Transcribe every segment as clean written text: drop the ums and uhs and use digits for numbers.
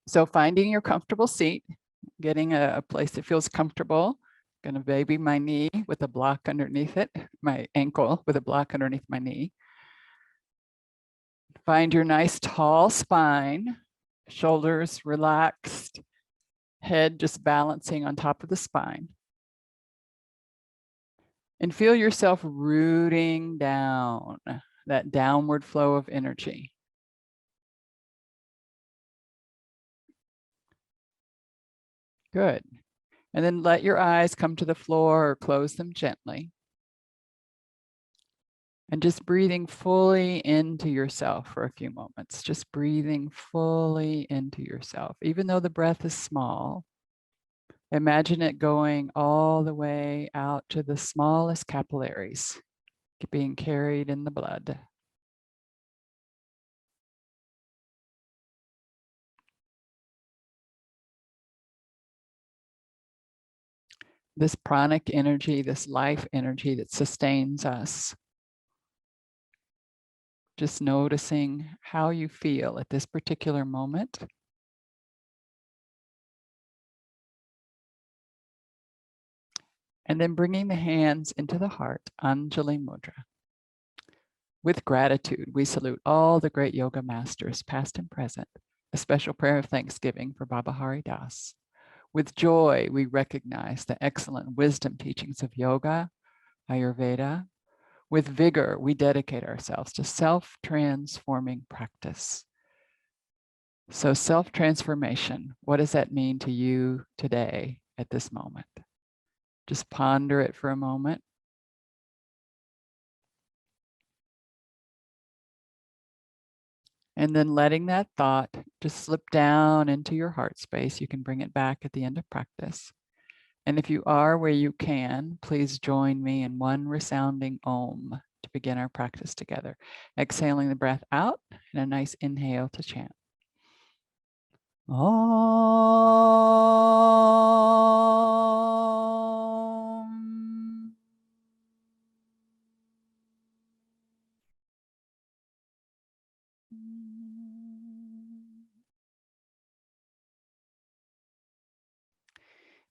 So finding your comfortable seat, getting a place that feels comfortable. Gonna baby my knee with a block underneath it, my ankle with a block underneath my knee. Find your nice tall spine, shoulders relaxed, head just balancing on top of the spine. And feel yourself rooting down, that downward flow of energy. Good. And then let your eyes come to the floor or close them gently. And just breathing fully into yourself for a few moments, just breathing fully into yourself. Even though the breath is small, imagine it going all the way out to the smallest capillaries, being carried in the blood. This pranic energy, this life energy that sustains us. Just noticing how you feel at this particular moment. And then bringing the hands into the heart, Anjali Mudra. With gratitude, we salute all the great yoga masters, past and present. A special prayer of thanksgiving for Baba Hari Das. With joy, we recognize the excellent wisdom teachings of yoga, Ayurveda. With vigor, we dedicate ourselves to self-transforming practice. So self-transformation, what does that mean to you today at this moment? Just ponder it for a moment. And then letting that thought just slip down into your heart space. You can bring it back at the end of practice. And if you are where you can, please join me in one resounding Om to begin our practice together. Exhaling the breath out and a nice inhale to chant. Om.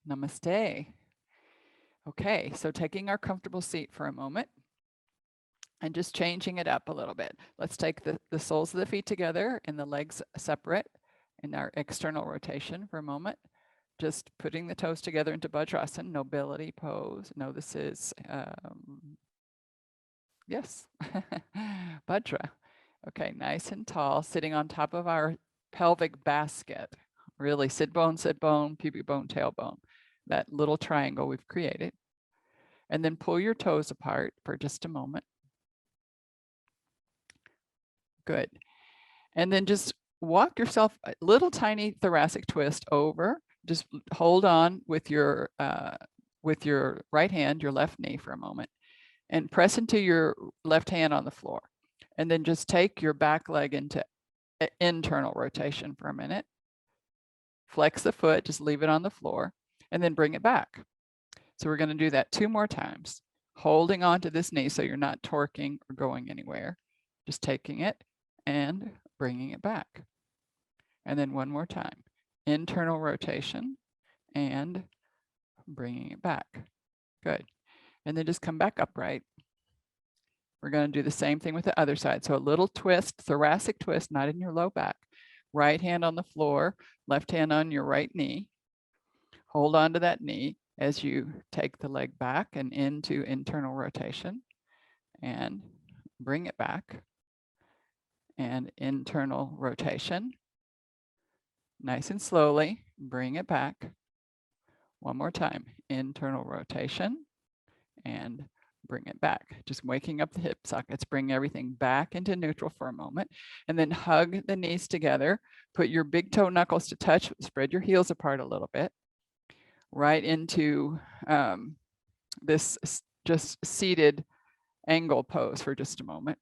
Namaste. Okay, so taking our comfortable seat for a moment and just changing it up a little bit. Let's take the soles of the feet together and the legs separate in our external rotation for a moment. Just putting the toes together into Vajrasana, nobility pose. No, this is, yes, Vajra. Okay, nice and tall, sitting on top of our pelvic basket. Really, sit bone, pubic bone, tailbone. That little triangle we've created. And then pull your toes apart for just a moment. Good. And then just walk yourself a little tiny thoracic twist over. Just hold on with your right hand, your left knee for a moment, and press into your left hand on the floor. And then just take your back leg into internal rotation for a minute. Flex the foot, just leave it on the floor, and then bring it back. So we're going to do that 2 more times, holding on to this knee so you're not torquing or going anywhere. Just taking it and bringing it back. And then 1 more time, internal rotation and bringing it back. Good. And then just come back upright. We're going to do the same thing with the other side. So a little twist, thoracic twist, not in your low back. Right hand on the floor, left hand on your right knee. Hold on to that knee as you take the leg back and into internal rotation and bring it back and internal rotation. Nice and slowly, bring it back. 1 more time, internal rotation and bring it back. Just waking up the hip sockets, bring everything back into neutral for a moment, and then hug the knees together. Put your big toe knuckles to touch, spread your heels apart a little bit, right into this just seated angle pose for just a moment.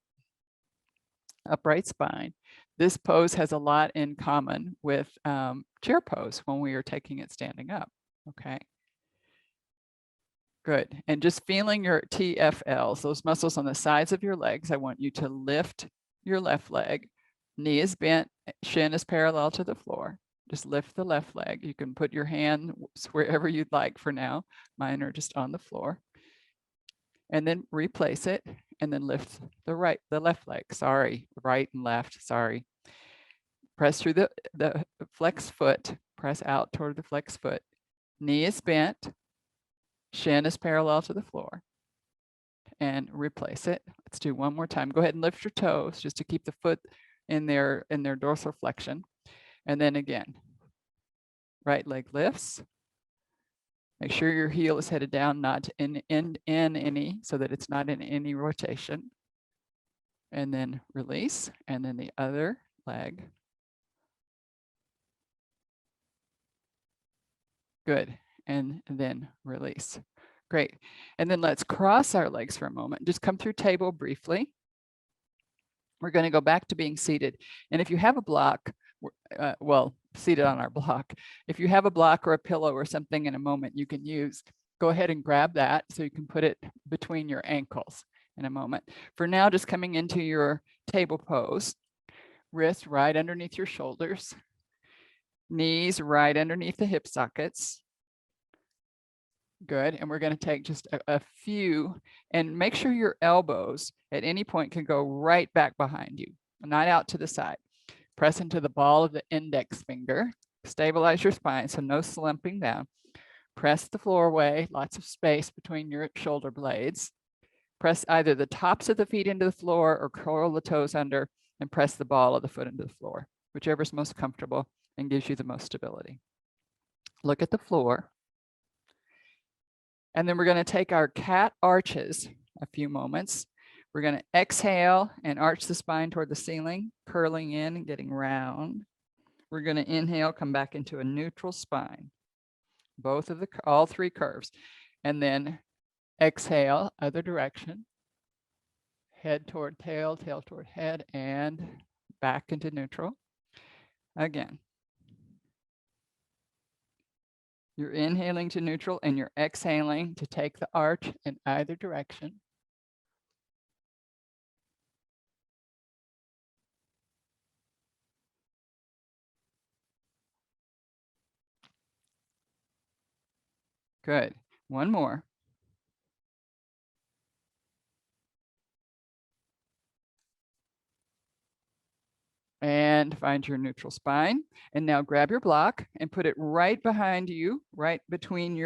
Upright spine. This pose has a lot in common with chair pose when we are taking it standing up, okay? Good, and just feeling your TFLs, those muscles on the sides of your legs. I want you to lift your left leg, knee is bent, shin is parallel to the floor. Just lift the left leg. You can put your hand wherever you'd like for now. Mine are just on the floor. And then replace it, and then lift the left leg. Sorry, right and left, sorry. Press through the flex foot, press out toward the flex foot. Knee is bent, shin is parallel to the floor. And replace it. Let's do one more time. Go ahead and lift your toes just to keep the foot in their dorsal flexion. And then again, right leg lifts. Make sure your heel is headed down, not in any, so that it's not in any rotation. And then release, and then the other leg. Good, and then release. Great, and then let's cross our legs for a moment. Just come through table briefly. We're going to go back to being seated. And if you have a block, well, seated on our block. If you have a block or a pillow or something in a moment you can use, go ahead and grab that so you can put it between your ankles in a moment. For now, just coming into your table pose, wrists right underneath your shoulders, knees right underneath the hip sockets. Good, and we're going to take just a few, and make sure your elbows at any point can go right back behind you, not out to the side. Press into the ball of the index finger. Stabilize your spine, so no slumping down. Press the floor away, lots of space between your shoulder blades. Press either the tops of the feet into the floor or curl the toes under and press the ball of the foot into the floor, whichever is most comfortable and gives you the most stability. Look at the floor. And then we're going to take our cat arches a few moments. We're going to exhale and arch the spine toward the ceiling, curling in and getting round. We're going to inhale, come back into a neutral spine, all three curves. And then exhale, other direction. Head toward tail, tail toward head, and back into neutral. Again. You're inhaling to neutral and you're exhaling to take the arch in either direction. Good. One more. And find your neutral spine. And now grab your block and put it right behind you, right between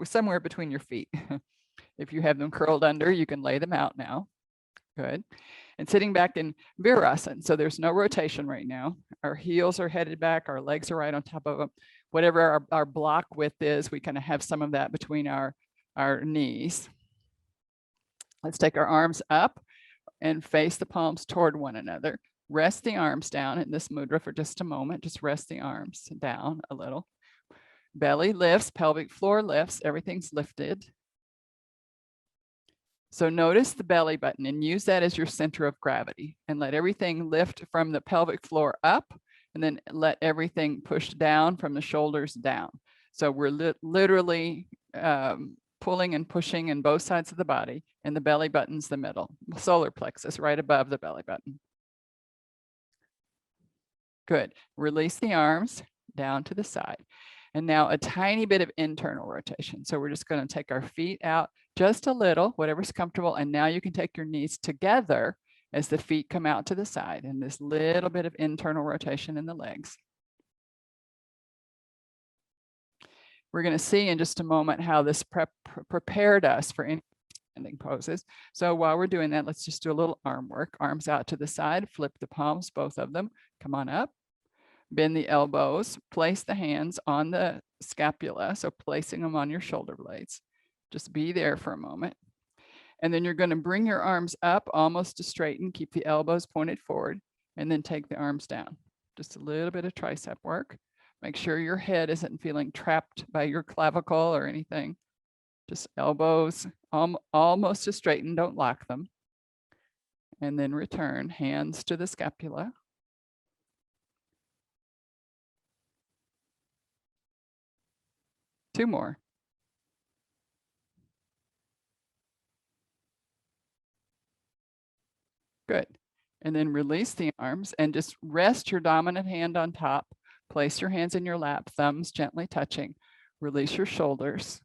somewhere between your feet. If you have them curled under, you can lay them out now. Good. And sitting back in Virasana. So there's no rotation right now. Our heels are headed back. Our legs are right on top of them. Whatever our block width is, we kind of have some of that between our knees. Let's take our arms up and face the palms toward one another. Rest the arms down in this mudra for just a moment. Just rest the arms down a little. Belly lifts, pelvic floor lifts, everything's lifted. So notice the belly button and use that as your center of gravity and let everything lift from the pelvic floor up and then let everything push down from the shoulders down. So we're literally pulling and pushing in both sides of the body, and the belly button's the middle, solar plexus right above the belly button. Good. Release the arms down to the side. And now a tiny bit of internal rotation. So we're just going to take our feet out just a little, whatever's comfortable. And now you can take your knees together as the feet come out to the side, and this little bit of internal rotation in the legs. We're going to see in just a moment how this prepared us for any standing poses. So while we're doing that, let's just do a little arm work. Arms out to the side, flip the palms, both of them. Come on up. Bend the elbows, place the hands on the scapula, so placing them on your shoulder blades. Just be there for a moment. And then you're going to bring your arms up almost to straighten, keep the elbows pointed forward, and then take the arms down. Just a little bit of tricep work. Make sure your head isn't feeling trapped by your clavicle or anything. Just elbows almost to straighten, don't lock them. And then return, hands to the scapula. Two more. Good. And then release the arms and just rest your dominant hand on top. Place your hands in your lap, thumbs gently touching. Release your shoulders.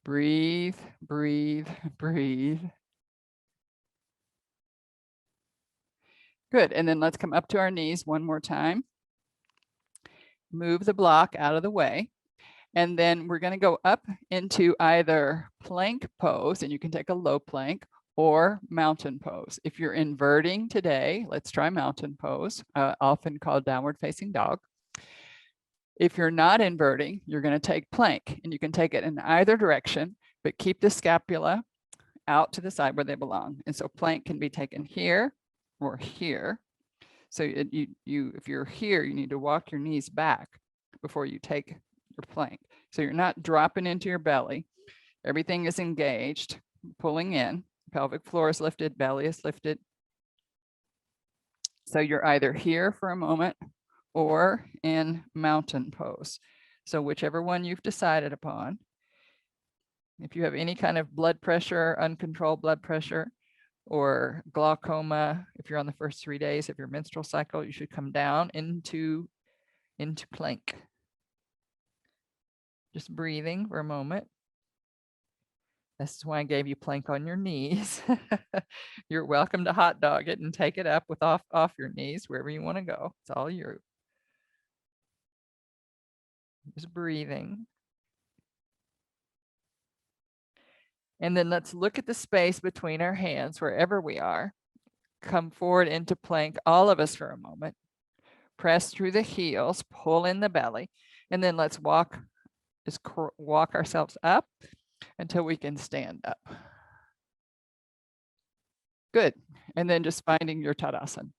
Breathe, breathe, breathe. Good, and then let's come up to our knees one more time. Move the block out of the way. And then we're gonna go up into either plank pose, and you can take a low plank, or mountain pose. If you're inverting today, let's try mountain pose, often called downward facing dog. If you're not inverting, you're gonna take plank, and you can take it in either direction, but keep the scapula out to the side where they belong. And so plank can be taken here or here. So if you're here, you need to walk your knees back before you take your plank. So you're not dropping into your belly. Everything is engaged, pulling in. Pelvic floor is lifted, belly is lifted. So you're either here for a moment or in mountain pose. So whichever one you've decided upon. If you have any kind of blood pressure, uncontrolled blood pressure, or glaucoma, if you're on the first 3 days of your menstrual cycle, you should come down into plank. Just breathing for a moment. This is why I gave you plank on your knees. You're welcome to hot dog it and take it up with off your knees, wherever you want to go. It's all you. Just breathing. And then let's look at the space between our hands, wherever we are. Come forward into plank, all of us for a moment. Press through the heels, pull in the belly, and then let's walk ourselves up until we can stand up. Good. And then just finding your Tadasana.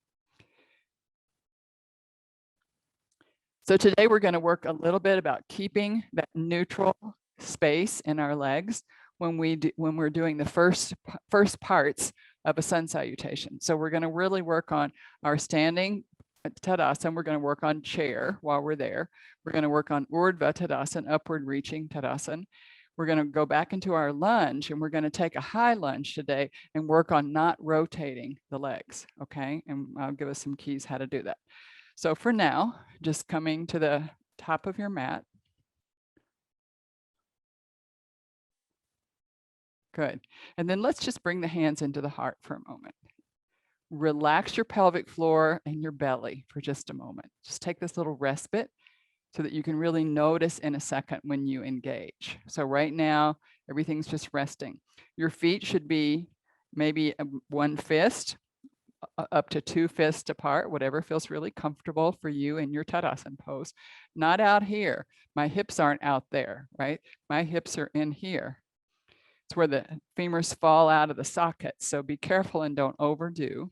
So today we're going to work a little bit about keeping that neutral space in our legs when we're doing the first parts of a sun salutation. So we're going to really work on our standing Tadasana. We're going to work on chair while we're there. We're going to work on Urdhva Tadasana, upward reaching Tadasana. We're going to go back into our lunge, and we're going to take a high lunge today and work on not rotating the legs, okay? And I'll give us some keys how to do that. So for now, just coming to the top of your mat. Good. And then let's just bring the hands into the heart for a moment. Relax your pelvic floor and your belly for just a moment. Just take this little respite so that you can really notice in a second when you engage. So right now, everything's just resting. Your feet should be maybe one fist up to 2 fists apart, whatever feels really comfortable for you in your Tadasana pose. Not out here. My hips aren't out there, right? My hips are in here. It's where the femurs fall out of the socket. So be careful and don't overdo.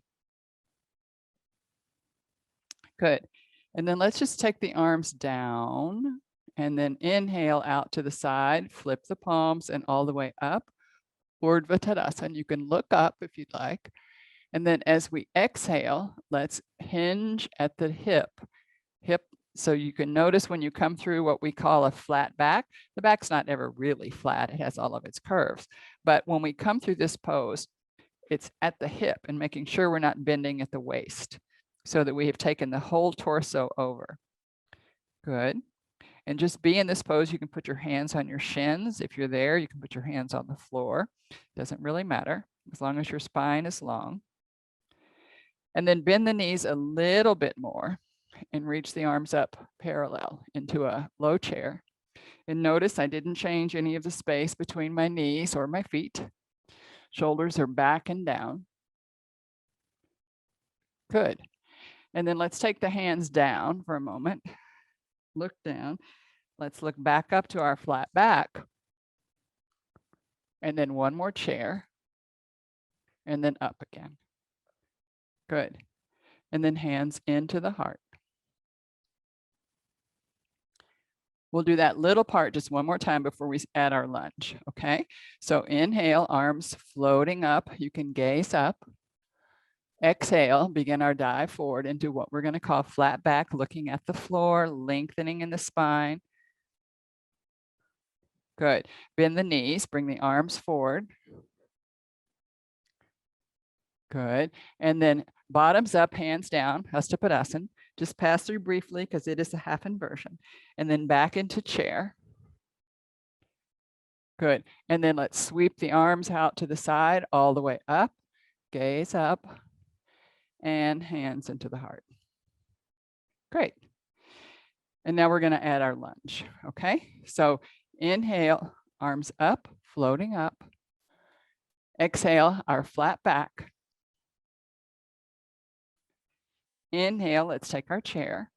Good. And then let's just take the arms down and then inhale out to the side, flip the palms and all the way up. Urdhva Tadasana. You can look up if you'd like. And then as we exhale, let's hinge at the hip. So you can notice when you come through what we call a flat back. The back's not ever really flat. It has all of its curves. But when we come through this pose, it's at the hip and making sure we're not bending at the waist so that we have taken the whole torso over. Good. And just be in this pose. You can put your hands on your shins. If you're there, you can put your hands on the floor. Doesn't really matter as long as your spine is long. And then bend the knees a little bit more and reach the arms up parallel into a low chair. And notice I didn't change any of the space between my knees or my feet. Shoulders are back and down. Good. And then let's take the hands down for a moment. Look down. Let's look back up to our flat back. And then one more chair. And then up again. Good. And then hands into the heart. We'll do that little part just one more time before we add our lunge, okay? So inhale, arms floating up. You can gaze up. Exhale, begin our dive forward into what we're going to call flat back, looking at the floor, lengthening in the spine. Good. Bend the knees, bring the arms forward. Good. And then bottoms up, hands down, Hasta Padasana. Just pass through briefly because it is a half inversion. And then back into chair. Good. And then let's sweep the arms out to the side, all the way up. Gaze up. And hands into the heart. Great. And now we're going to add our lunge. Okay. So inhale, arms up, floating up. Exhale, our flat back. Inhale, let's take our chair.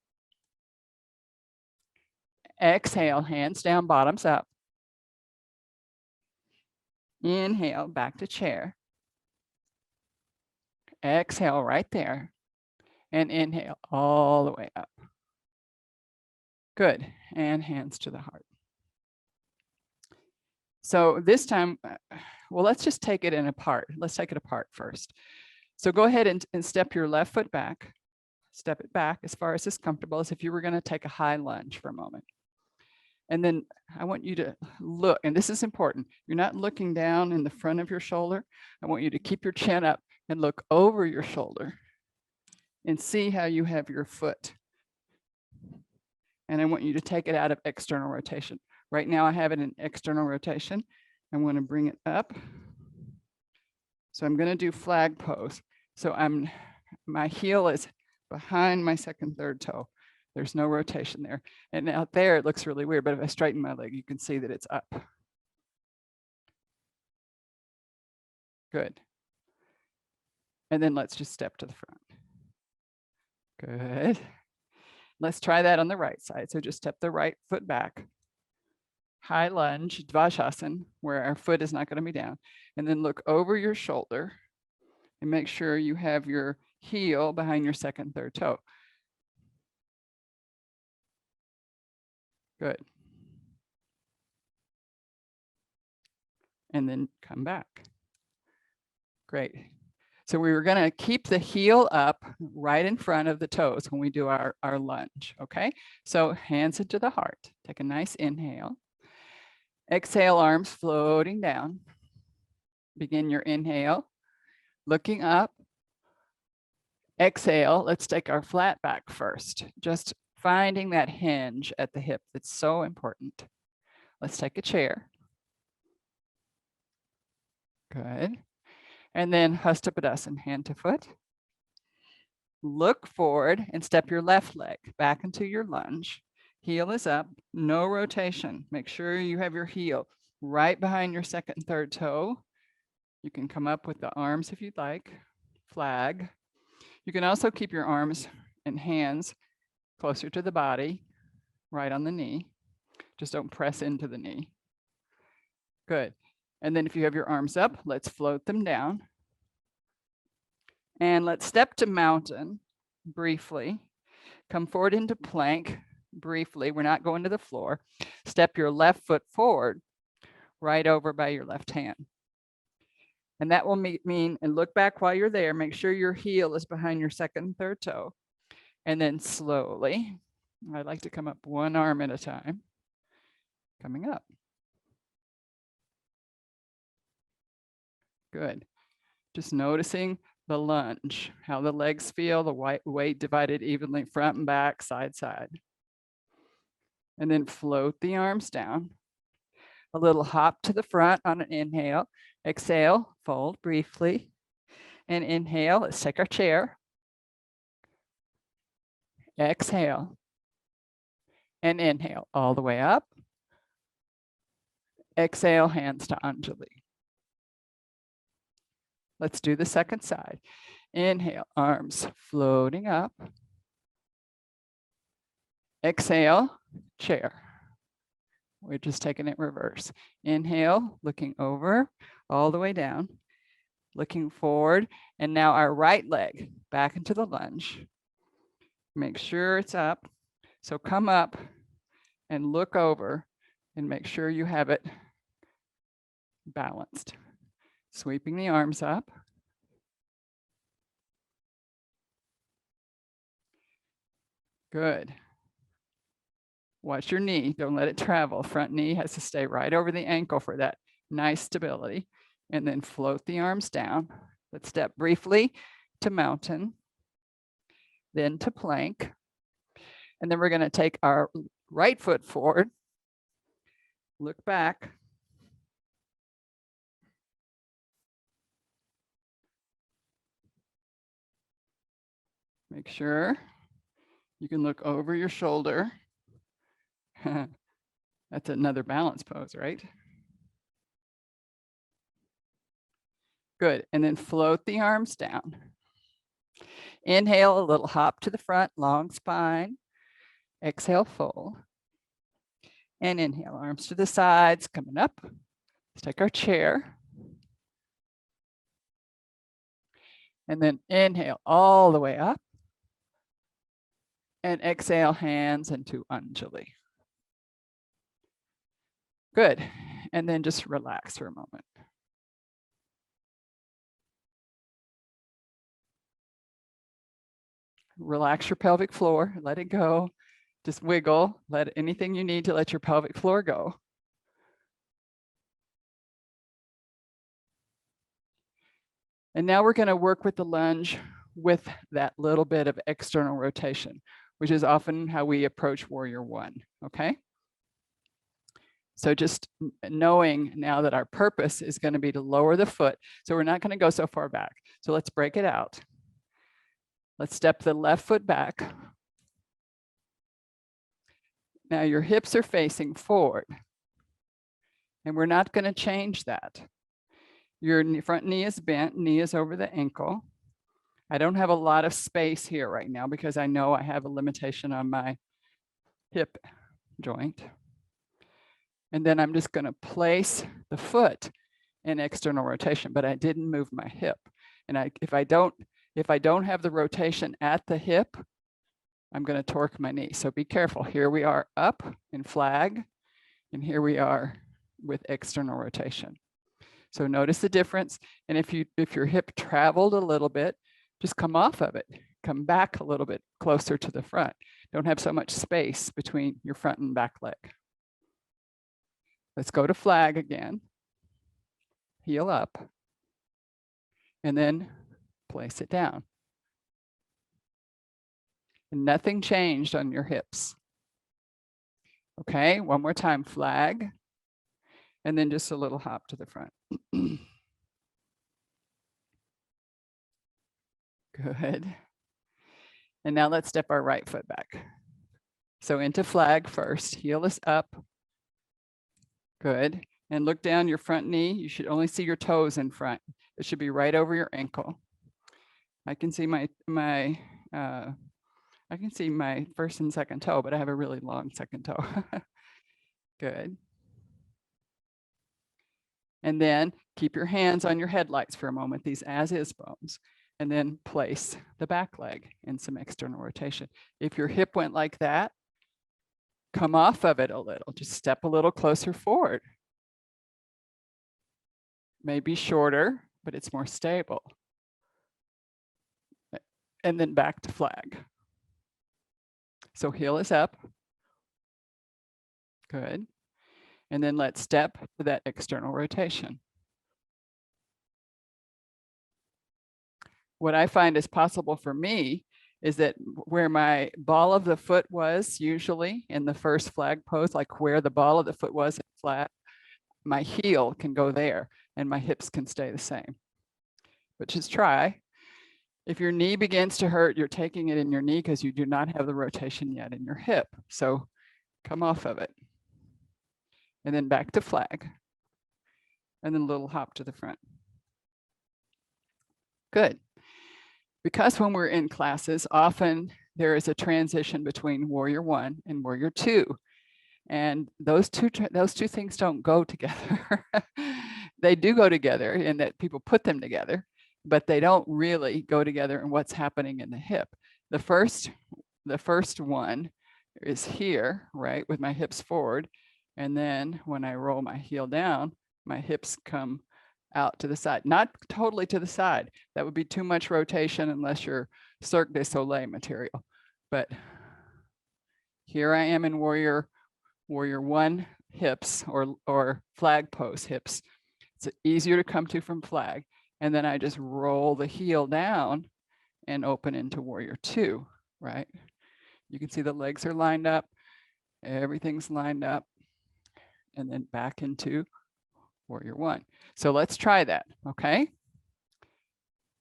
Exhale, hands down, bottoms up. Inhale, back to chair. Exhale right there. And inhale all the way up. Good. And hands to the heart. So this time, well, let's just take it in apart. Let's take it apart first. So go ahead and step your left foot back. Step it back as far as is comfortable, as if you were going to take a high lunge for a moment. And then I want you to look, and this is important. You're not looking down in the front of your shoulder. I want you to keep your chin up and look over your shoulder and see how you have your foot. And I want you to take it out of external rotation. Right now I have it in external rotation. I'm going to bring it up. So I'm going to do flag pose. So my heel is behind my second, third toe. There's no rotation there. And out there, it looks really weird, but if I straighten my leg, you can see that it's up. Good. And then let's just step to the front. Good. Let's try that on the right side. So just step the right foot back. High lunge, Dvajasana, where our foot is not going to be down. And then look over your shoulder and make sure you have your heel behind your second, third toe. Good. And then come back. Great. So we were going to keep the heel up right in front of the toes when we do our lunge. Okay. So hands into the heart. Take a nice inhale. Exhale, arms floating down. Begin your inhale. Looking up. Exhale. Let's take our flat back first. Just finding that hinge at the hip. That's so important. Let's take a chair. Good. And then Hasta Padasana, hand to foot. Look forward and step your left leg back into your lunge. Heel is up, no rotation. Make sure you have your heel right behind your second and third toe. You can come up with the arms if you'd like. Flag. You can also keep your arms and hands closer to the body, right on the knee. Just don't press into the knee. Good. And then if you have your arms up, let's float them down. And let's step to mountain briefly. Come forward into plank briefly. We're not going to the floor. Step your left foot forward, right over by your left hand. And that will mean, and look back while you're there, make sure your heel is behind your second and third toe. And then slowly, I like to come up one arm at a time, coming up. Good. Just noticing the lunge, how the legs feel, the weight divided evenly front and back, side, side. And then float the arms down. A little hop to the front on an inhale. Exhale, fold briefly. And inhale, let's take our chair. Exhale. And inhale all the way up. Exhale, hands to Anjali. Let's do the second side. Inhale, arms floating up. Exhale, chair. We're just taking it reverse. Inhale, looking over, all the way down, looking forward. And now our right leg back into the lunge. Make sure it's up. So come up and look over and make sure you have it balanced. Sweeping the arms up. Good. Watch your knee. Don't let it travel. Front knee has to stay right over the ankle for that nice stability. And then float the arms down. Let's step briefly to mountain, then to plank. And then we're going to take our right foot forward, look back, make sure you can look over your shoulder. That's another balance pose, right? Good, and then float the arms down. Inhale, a little hop to the front, long spine. Exhale, fold. And inhale, arms to the sides, coming up. Let's take our chair. And then inhale all the way up. And exhale, hands into Anjali. Good, and then just relax for a moment. Relax your pelvic floor, let it go. Just wiggle, let anything you need to let your pelvic floor go. And now we're going to work with the lunge with that little bit of external rotation, which is often how we approach warrior one, okay? So just knowing now that our purpose is going to be to lower the foot, so we're not going to go so far back. So let's break it out. Let's step the left foot back. Now your hips are facing forward, and we're not going to change that. Your front knee is bent, knee is over the ankle. I don't have a lot of space here right now because I know I have a limitation on my hip joint. And then I'm just going to place the foot in external rotation, but I didn't move my hip. And if I don't have the rotation at the hip, I'm going to torque my knee. So be careful. Here we are up in flag, and here we are with external rotation. So notice the difference. And if your hip traveled a little bit, just come off of it. Come back a little bit closer to the front. Don't have so much space between your front and back leg. Let's go to flag again. Heel up. And then place it down. And nothing changed on your hips. Okay, one more time, flag. And then just a little hop to the front. Good. And now let's step our right foot back. So into flag first, heel is up. Good. And look down your front knee. You should only see your toes in front. It should be right over your ankle. I can see my first and second toe, but I have a really long second toe. Good. And then keep your hands on your headlights for a moment, these as-is bones, and then place the back leg in some external rotation. If your hip went like that, come off of it a little, just step a little closer forward. Maybe shorter, but it's more stable. And then back to flag. So heel is up. Good. And then let's step to that external rotation. What I find is possible for me is that where my ball of the foot was usually in the first flag pose, like where the ball of the foot was in flat, my heel can go there and my hips can stay the same. But just try. If your knee begins to hurt, you're taking it in your knee because you do not have the rotation yet in your hip. So come off of it. And then back to flag. And then a little hop to the front. Good. Because when we're in classes, often there is a transition between warrior one and warrior two. And those two things don't go together. They do go together in that people put them together, but they don't really go together in what's happening in the hip. The first one is here, right, with my hips forward. And then when I roll my heel down, my hips come out to the side, not totally to the side. That would be too much rotation unless you're Cirque du Soleil material. But here I am in warrior one hips or flag pose hips. It's easier to come to from flag. And then I just roll the heel down and open into warrior two, right? You can see the legs are lined up, everything's lined up, and then back into warrior one. So let's try that, okay?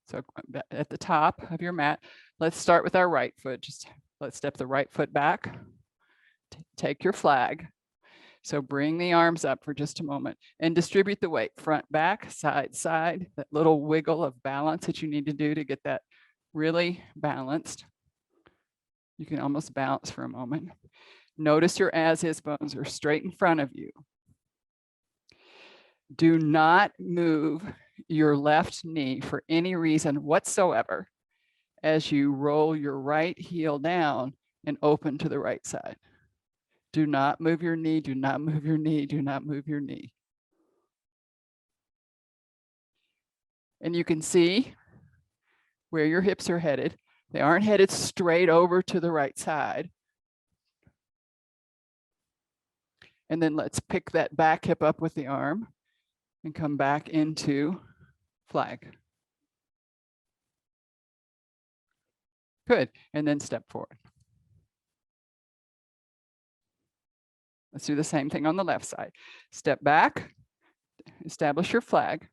So at the top of your mat, let's start with our right foot. Just let's step the right foot back, take your flag. So bring the arms up for just a moment and distribute the weight, front, back, side, side, that little wiggle of balance that you need to do to get that really balanced. You can almost bounce for a moment. Notice your as-is bones are straight in front of you. Do not move your left knee for any reason whatsoever as you roll your right heel down and open to the right side. Do not move your knee, do not move your knee, do not move your knee. And you can see where your hips are headed. They aren't headed straight over to the right side. And then let's pick that back hip up with the arm and come back into flag. Good, and then step forward. Let's do the same thing on the left side. Step back, establish your flag.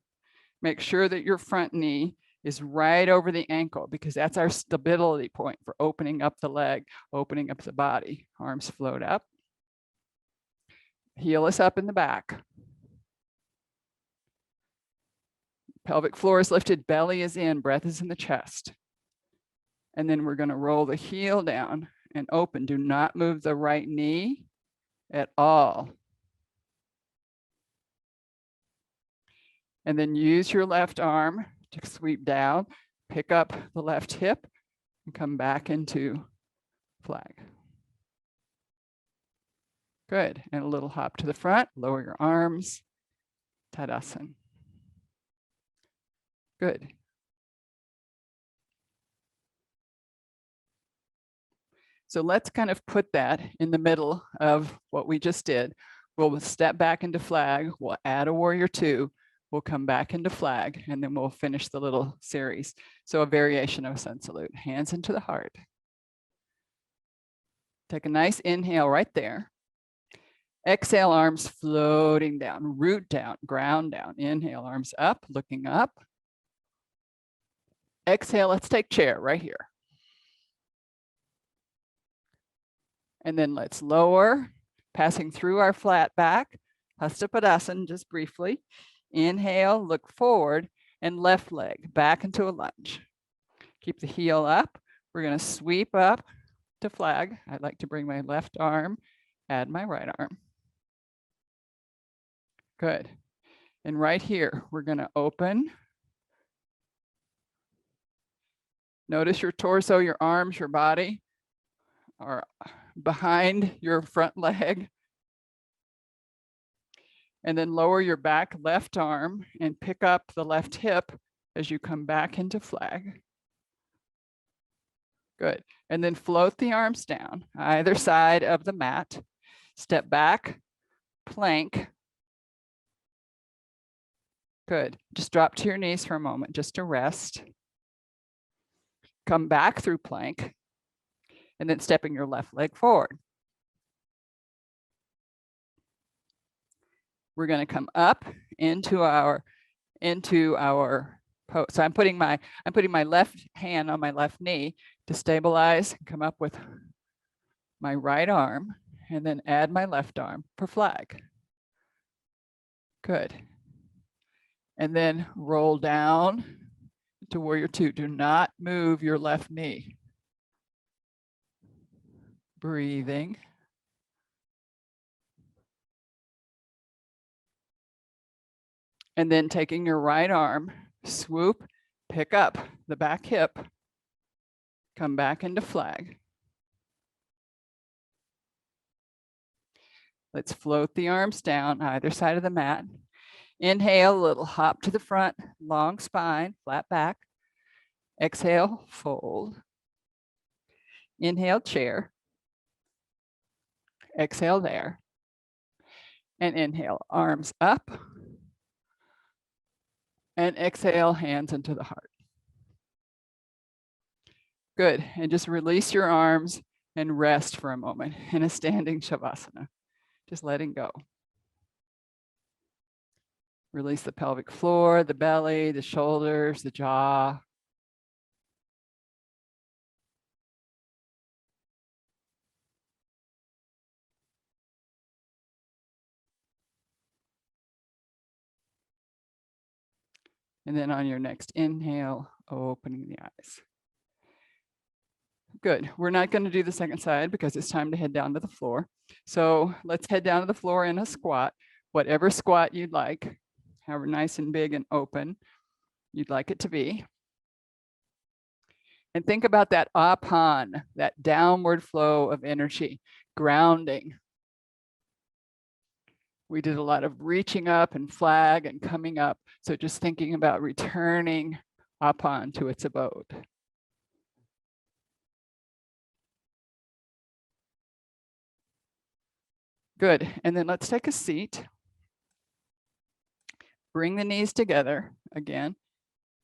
Make sure that your front knee is right over the ankle because that's our stability point for opening up the leg, opening up the body. Arms float up. Heel is up in the back. Pelvic floor is lifted, belly is in, breath is in the chest. And then we're going to roll the heel down and open. Do not move the right knee at all. And then use your left arm to sweep down, pick up the left hip, and come back into flag. Good, and a little hop to the front, lower your arms, Tadasana. Good. So let's kind of put that in the middle of what we just did. We'll step back into flag, we'll add a warrior two, we'll come back into flag, and then we'll finish the little series. So a variation of sun salute, hands into the heart. Take a nice inhale right there. Exhale, arms floating down, root down, ground down. Inhale, arms up, looking up. Exhale, let's take chair right here. And then let's lower, passing through our flat back, Hasta Padasana, just briefly. Inhale, look forward, and left leg back into a lunge. Keep the heel up. We're going to sweep up to flag. I'd like to bring my left arm, add my right arm. Good. And right here, we're going to open. Notice your torso, your arms, your body are behind your front leg. And then lower your back left arm and pick up the left hip as you come back into flag. Good. And then float the arms down either side of the mat. Step back, plank. Good. Just drop to your knees for a moment just to rest. Come back through plank and then stepping your left leg forward. We're going to come up into our pose. So I'm putting my left hand on my left knee to stabilize and come up with my right arm and then add my left arm for flag. Good. And then roll down to warrior two. Do not move your left knee. Breathing. And then taking your right arm, swoop, pick up the back hip, come back into flag. Let's float the arms down either side of the mat. Inhale, little hop to the front, long spine, flat back. Exhale, fold. Inhale, chair. Exhale there. And inhale, arms up. And exhale, hands into the heart. Good. And just release your arms and rest for a moment in a standing Shavasana. Just letting go. Release the pelvic floor, the belly, the shoulders, the jaw. And then on your next inhale, opening the eyes. Good. We're not going to do the second side because it's time to head down to the floor. So let's head down to the floor in a squat, whatever squat you'd like, however nice and big and open you'd like it to be. And think about that Apana, that downward flow of energy, grounding. We did a lot of reaching up and flag and coming up. So just thinking about returning Apana to its abode. Good. And then let's take a seat. Bring the knees together again.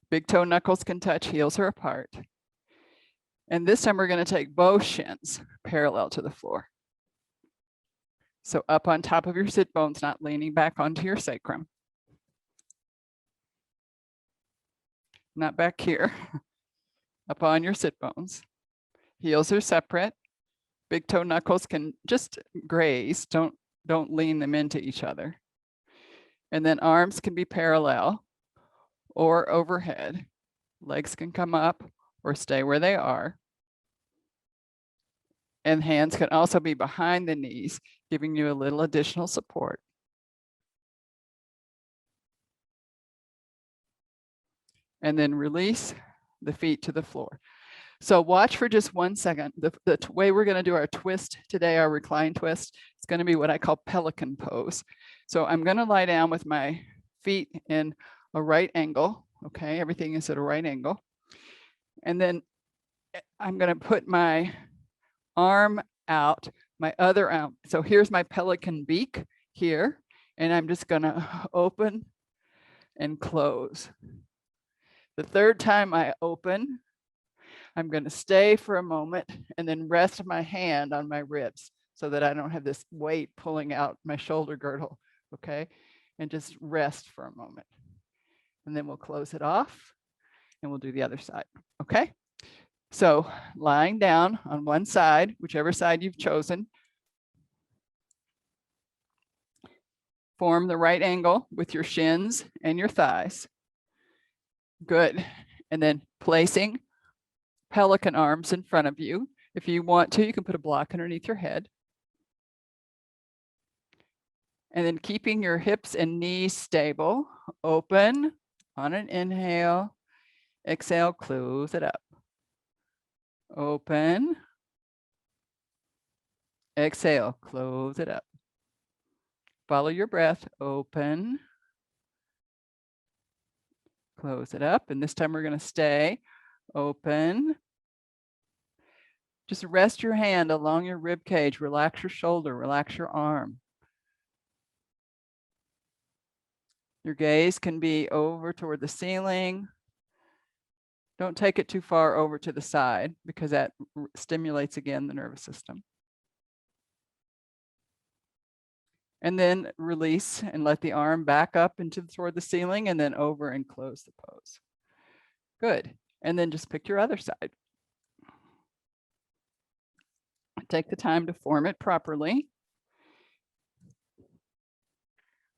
Big toe knuckles can touch, heels are apart. And this time we're going to take both shins parallel to the floor. So up on top of your sit bones, not leaning back onto your sacrum. Not back here. Up on your sit bones. Heels are separate. Big toe knuckles can just graze. Don't lean them into each other. And then arms can be parallel or overhead. Legs can come up or stay where they are. And hands can also be behind the knees, giving you a little additional support. And then release the feet to the floor. So watch for just 1 second. The way we're going to do our twist today, our recline twist, it's going to be what I call pelican pose. So I'm going to lie down with my feet in a right angle. Okay, everything is at a right angle. And then I'm going to put my arm out, my other arm. So here's my pelican beak here. And I'm just going to open and close. The third time I open, I'm going to stay for a moment and then rest my hand on my ribs so that I don't have this weight pulling out my shoulder girdle, okay? And just rest for a moment. And then we'll close it off and we'll do the other side, okay? So lying down on one side, whichever side you've chosen, form the right angle with your shins and your thighs. Good. And then placing pelican arms in front of you. If you want to, you can put a block underneath your head. And then keeping your hips and knees stable, open on an inhale, exhale, close it up. Open, exhale, close it up. Follow your breath, open, close it up. And this time we're going to stay open. Just rest your hand along your rib cage, relax your shoulder, relax your arm. Your gaze can be over toward the ceiling. Don't take it too far over to the side because that stimulates again the nervous system. And then release and let the arm back up toward the ceiling and then over and close the pose. Good. And then just pick your other side. Take the time to form it properly.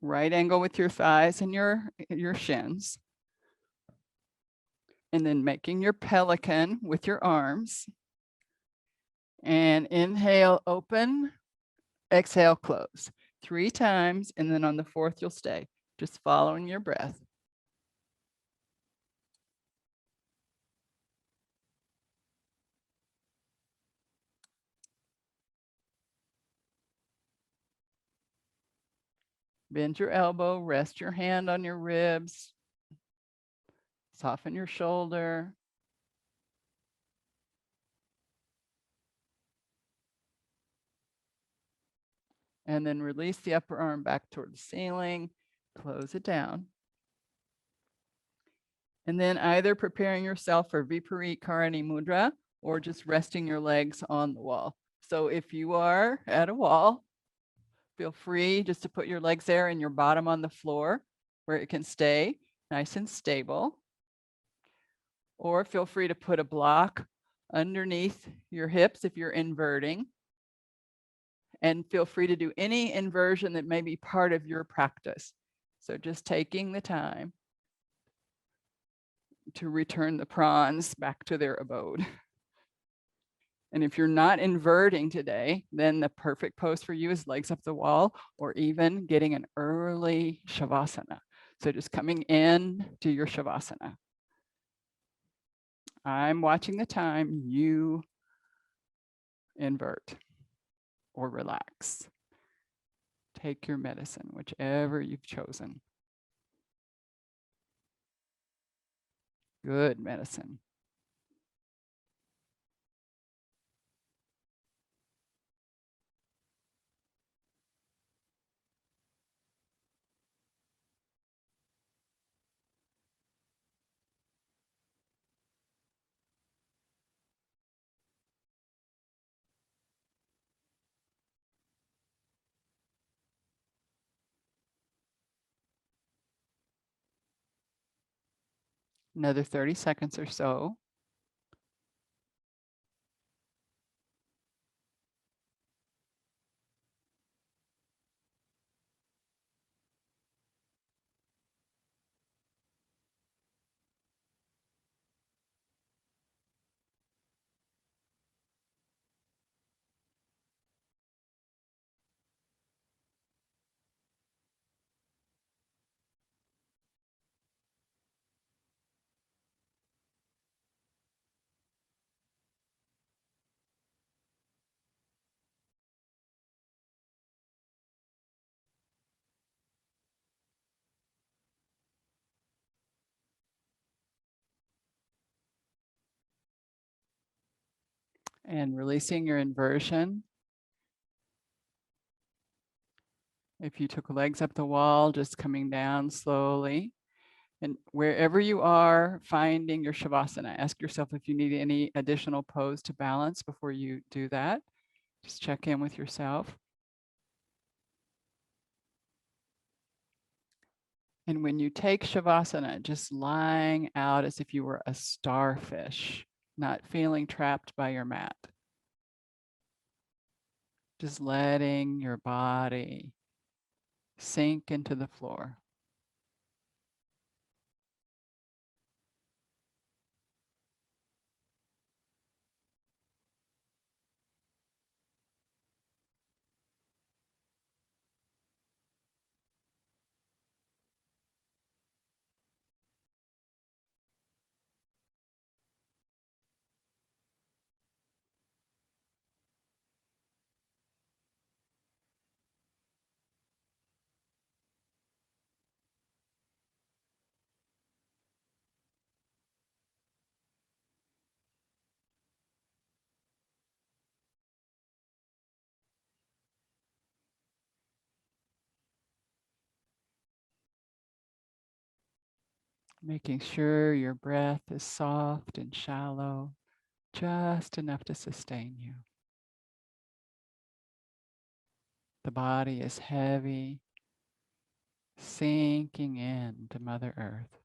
Right angle with your thighs and your shins. And then making your pelican with your arms. And inhale, open, exhale, close. 3 times, and then on the 4th, you'll stay. Just following your breath. Bend your elbow, rest your hand on your ribs. Soften your shoulder. And then release the upper arm back toward the ceiling. Close it down. And then either preparing yourself for Viparit Karani Mudra or just resting your legs on the wall. So if you are at a wall, feel free just to put your legs there and your bottom on the floor where it can stay nice and stable. Or feel free to put a block underneath your hips if you're inverting. And feel free to do any inversion that may be part of your practice. So just taking the time to return the prawns back to their abode. And if you're not inverting today, then the perfect pose for you is legs up the wall or even getting an early Shavasana. So just coming in to your Shavasana. I'm watching the time, you invert or relax. Take your medicine, whichever you've chosen. Good medicine. Another 30 seconds or so. And releasing your inversion. If you took legs up the wall, just coming down slowly. And wherever you are finding your Shavasana, ask yourself if you need any additional pose to balance before you do that. Just check in with yourself. And when you take Shavasana, just lying out as if you were a starfish, not feeling trapped by your mat. Just letting your body sink into the floor. Making sure your breath is soft and shallow, just enough to sustain you. The body is heavy, sinking into Mother Earth.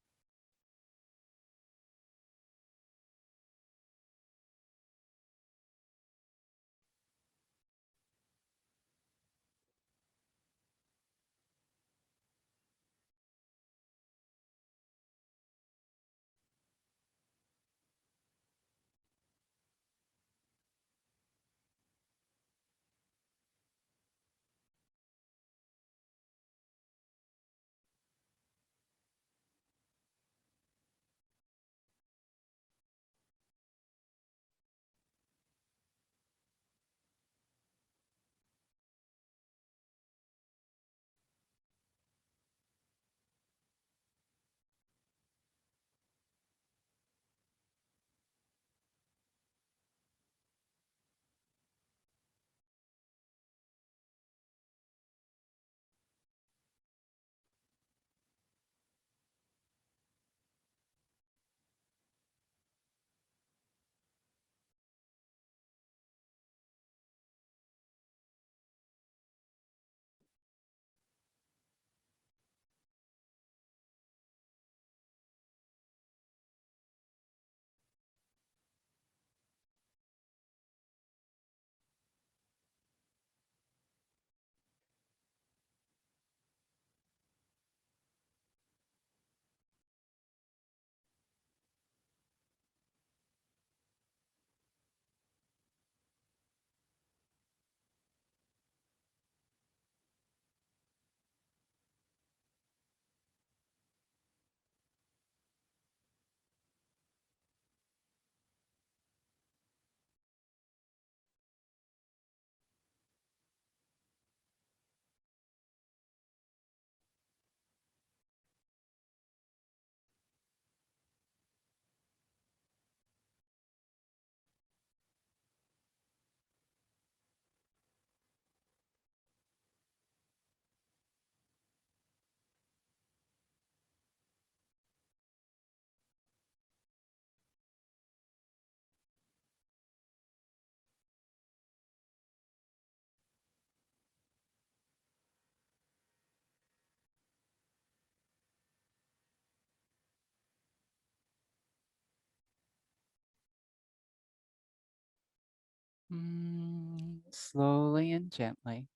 Slowly and gently,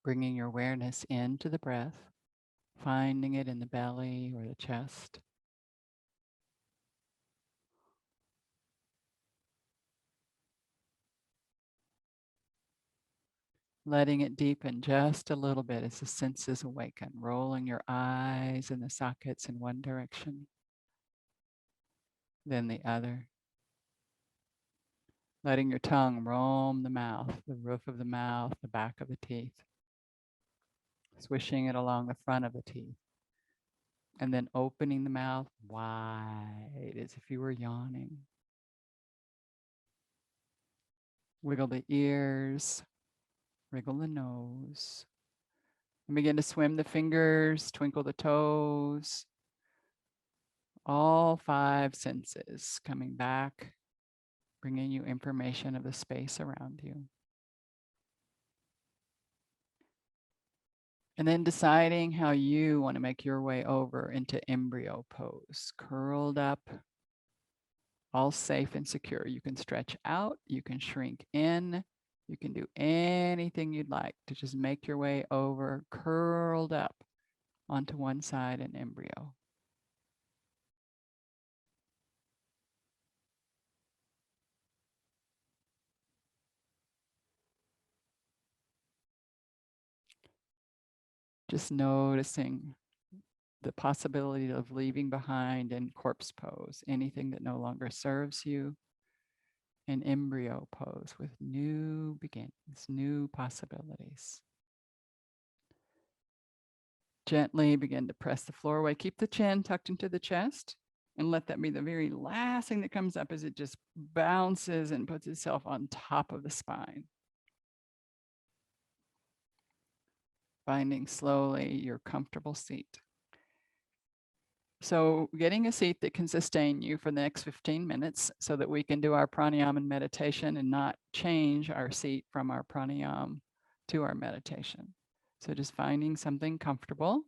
bringing your awareness into the breath, finding it in the belly or the chest. Letting it deepen just a little bit as the senses awaken, rolling your eyes and the sockets in one direction, then the other. Letting your tongue roam the mouth, the roof of the mouth, the back of the teeth, swishing it along the front of the teeth, and then opening the mouth wide as if you were yawning. Wiggle the ears, wriggle the nose, and begin to swim the fingers, twinkle the toes. All 5 senses coming back, bringing you information of the space around you. And then deciding how you want to make your way over into embryo pose, curled up, all safe and secure. You can stretch out, you can shrink in, you can do anything you'd like to just make your way over, curled up onto one side in embryo. Just noticing the possibility of leaving behind in corpse pose, anything that no longer serves you, in embryo pose with new beginnings, new possibilities. Gently begin to press the floor away. Keep the chin tucked into the chest and let that be the very last thing that comes up as it just bounces and puts itself on top of the spine. Finding slowly your comfortable seat. So getting a seat that can sustain you for the next 15 minutes so that we can do our pranayama and meditation and not change our seat from our pranayama to our meditation. So just finding something comfortable.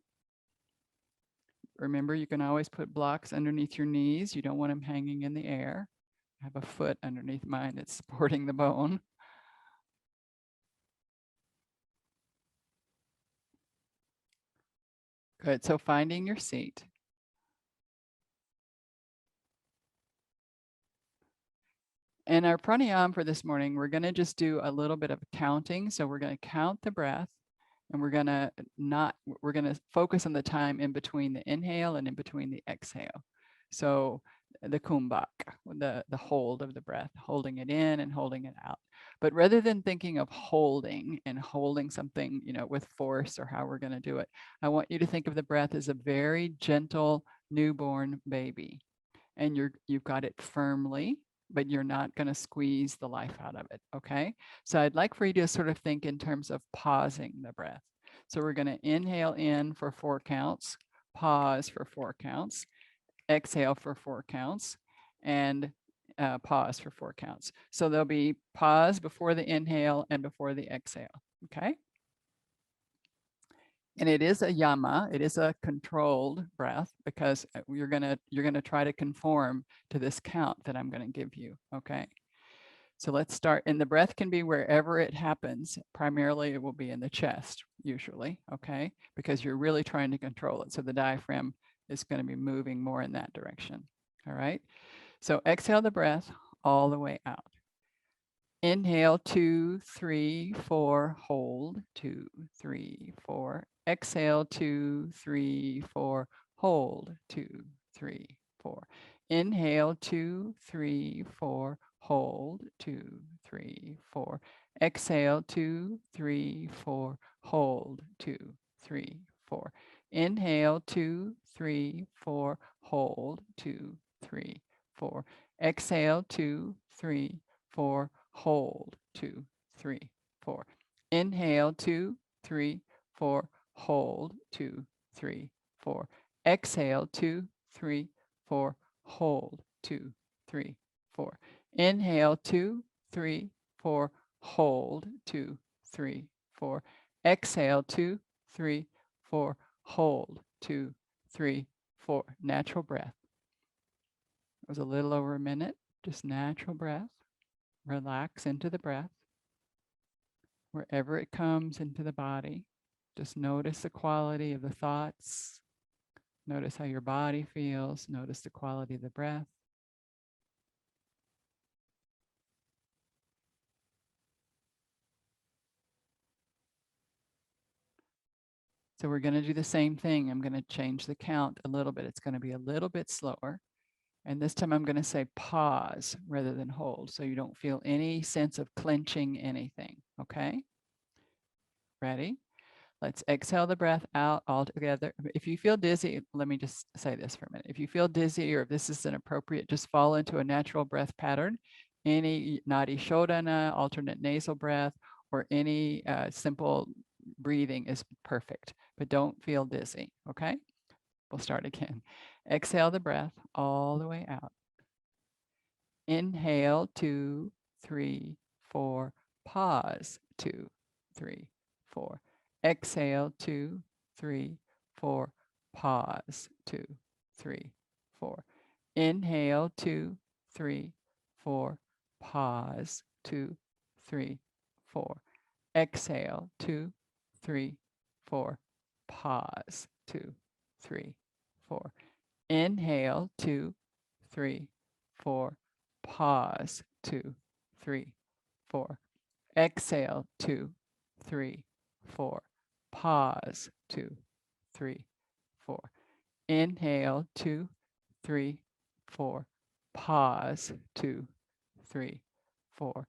Remember, you can always put blocks underneath your knees. You don't want them hanging in the air. I have a foot underneath mine that's supporting the bone. Good, so finding your seat. And our pranayama for this morning, we're gonna just do a little bit of counting. So we're gonna count the breath and we're gonna focus on the time in between the inhale and in between the exhale. So the kumbhak, the hold of the breath, holding it in and holding it out. But rather than thinking of holding something, with force or how we're gonna do it, I want you to think of the breath as a very gentle newborn baby. And you've got it firmly, but you're not going to squeeze the life out of it, okay? So I'd like for you to sort of think in terms of pausing the breath. So we're going to inhale in for 4 counts, pause for 4 counts, exhale for 4 counts, and pause for 4 counts. So there'll be pause before the inhale and before the exhale, okay? And it is a yama, it is a controlled breath because you're gonna try to conform to this count that I'm gonna give you, okay? So let's start, and the breath can be wherever it happens. Primarily it will be in the chest, usually, okay? Because you're really trying to control it. So the diaphragm is gonna be moving more in that direction, all right? So exhale the breath all the way out. Inhale, 2, 3, 4, hold, 2, 3, 4. Exhale, 2, 3, 4, hold, 2, 3, 4. Inhale, 2, 3, 4, hold, 2, 3, 4. Exhale, 2, 3, 4, hold, 2, 3, 4. Inhale, 2, 3, 4, hold, 2, 3, 4. Exhale, 2, 3, 4, hold, 2, 3, 4. Inhale, 2, 3, 4, hold, 2, 3, 4. Exhale, 2, 3, 4, hold, 2, 3, 4. Inhale, 2, 3, 4, hold, 2, 3, 4. Exhale, 2, 3, 4, hold, 2, 3, 4. Natural breath. It was a little over a minute, just natural breath. relax into the breath. Wherever it comes into the body, just notice the quality of the thoughts. Notice how your body feels. Notice the quality of the breath. So we're going to do the same thing. I'm going to change the count a little bit. It's going to be a little bit slower. And this time I'm going to say pause rather than hold, so you don't feel any sense of clenching anything. Okay? Ready? Let's exhale the breath out altogether. If you feel dizzy, let me just say this for a minute. If you feel dizzy or if this is inappropriate, just fall into a natural breath pattern. Any Nadi Shodhana, alternate nasal breath, or any simple breathing is perfect, but don't feel dizzy, okay? We'll start again. Exhale the breath all the way out. Inhale, 2, 3, 4. Pause, 2, 3, 4. Exhale, 2, 3, 4. Pause, 2, 3, 4. Inhale, 2, 3, 4. Pause, 2, 3, 4. Exhale, 2, 3, 4. Pause, 2, 3, 4. Inhale, 2, 3, 4. Pause, 2, 3, 4. Exhale, 2, 3, 4. Pause, 2, 3, 4. Inhale, 2, 3, 4. Pause, 2, 3, 4.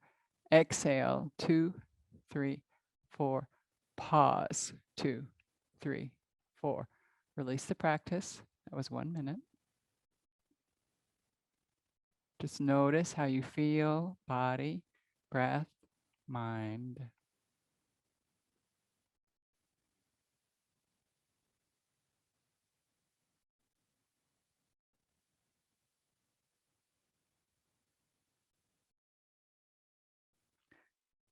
Exhale, 2, 3, 4. Pause, 2, 3, 4. Release the practice. That was 1 minute. Just notice how you feel, body, breath, mind.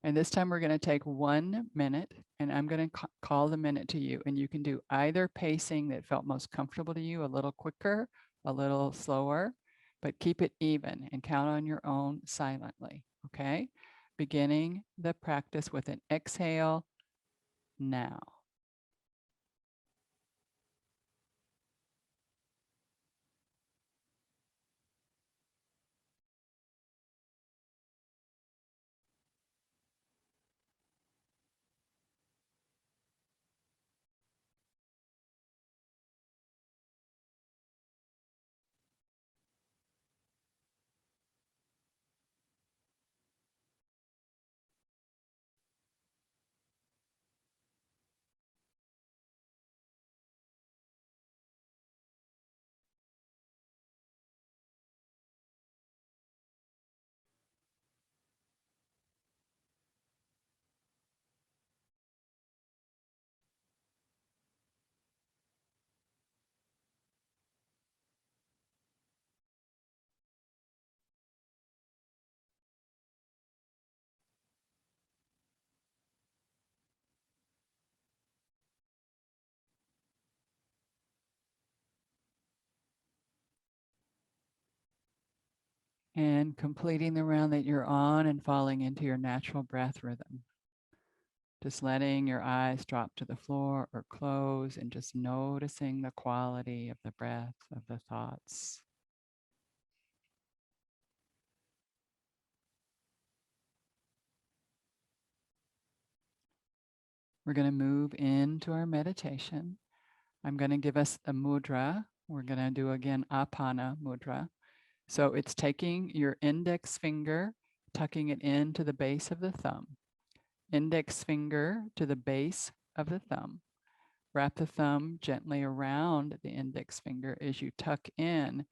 And this time we're going to take 1 minute and I'm going to call the minute to you. And you can do either pacing that felt most comfortable to you, a little quicker, a little slower, but keep it even and count on your own silently. Okay? Beginning the practice with an exhale now. And completing the round that you're on and falling into your natural breath rhythm. Just letting your eyes drop to the floor or close and just noticing the quality of the breath, of the thoughts. We're going to move into our meditation. I'm going to give us a mudra. We're going to do again Apana mudra. So it's taking your index finger, tucking it into the base of the thumb. Index finger to the base of the thumb. Wrap the thumb gently around the index finger as you tuck in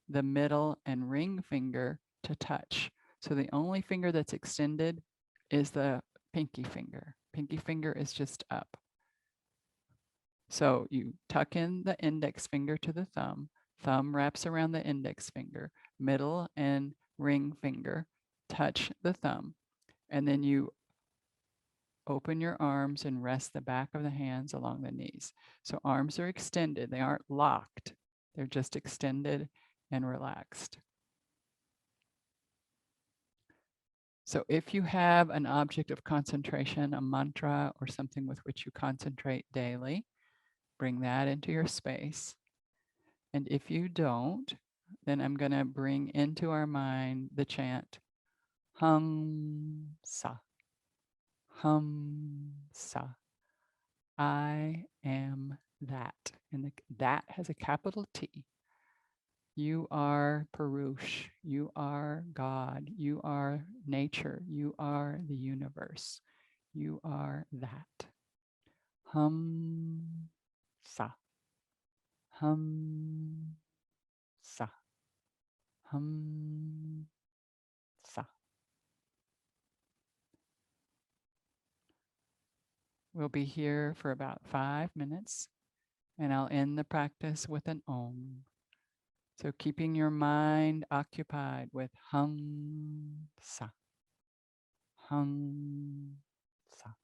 the middle and ring finger to touch. So the only finger that's extended is the pinky finger. Pinky finger is just up. So you tuck in the index finger to the thumb. Thumb wraps around the index finger. Middle and ring finger touch the thumb. And then you open your arms and rest the back of the hands along the knees. So arms are extended. They aren't locked. They're just extended and relaxed. So if you have an object of concentration, a mantra or something with which you concentrate daily, bring that into your space. And if you don't, then I'm going to bring into our mind the chant Hamsa, Hamsa. I am that. And that has a capital T. You are Purush. You are God. You are nature. You are the universe. You are that. Hamsa. Hamsa. Hamsa. We'll be here for about 5 minutes, and I'll end the practice with an Om. So keeping your mind occupied with Hamsa, Hamsa.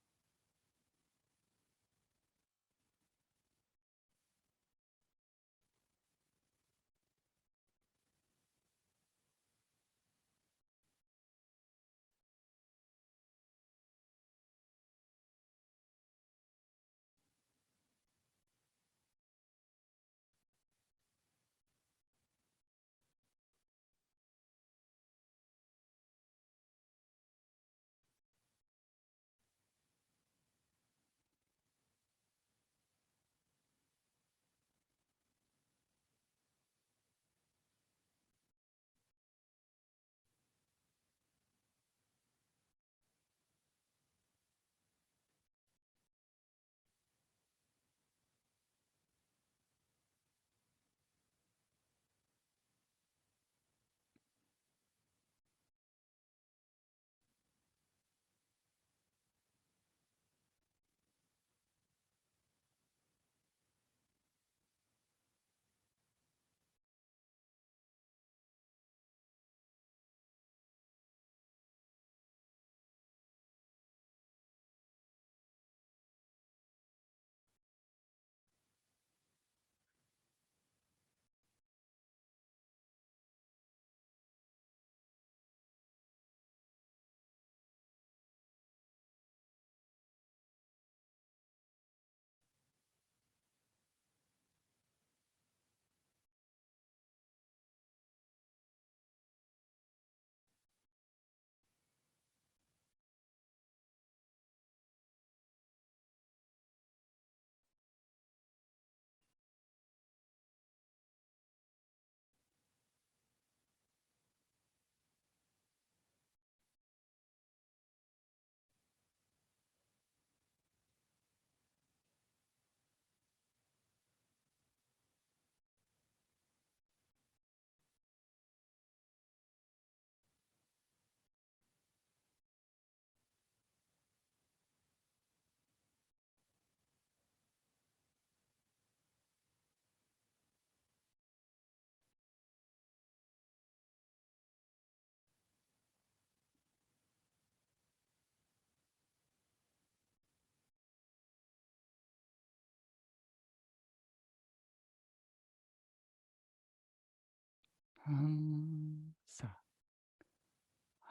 Hamsa,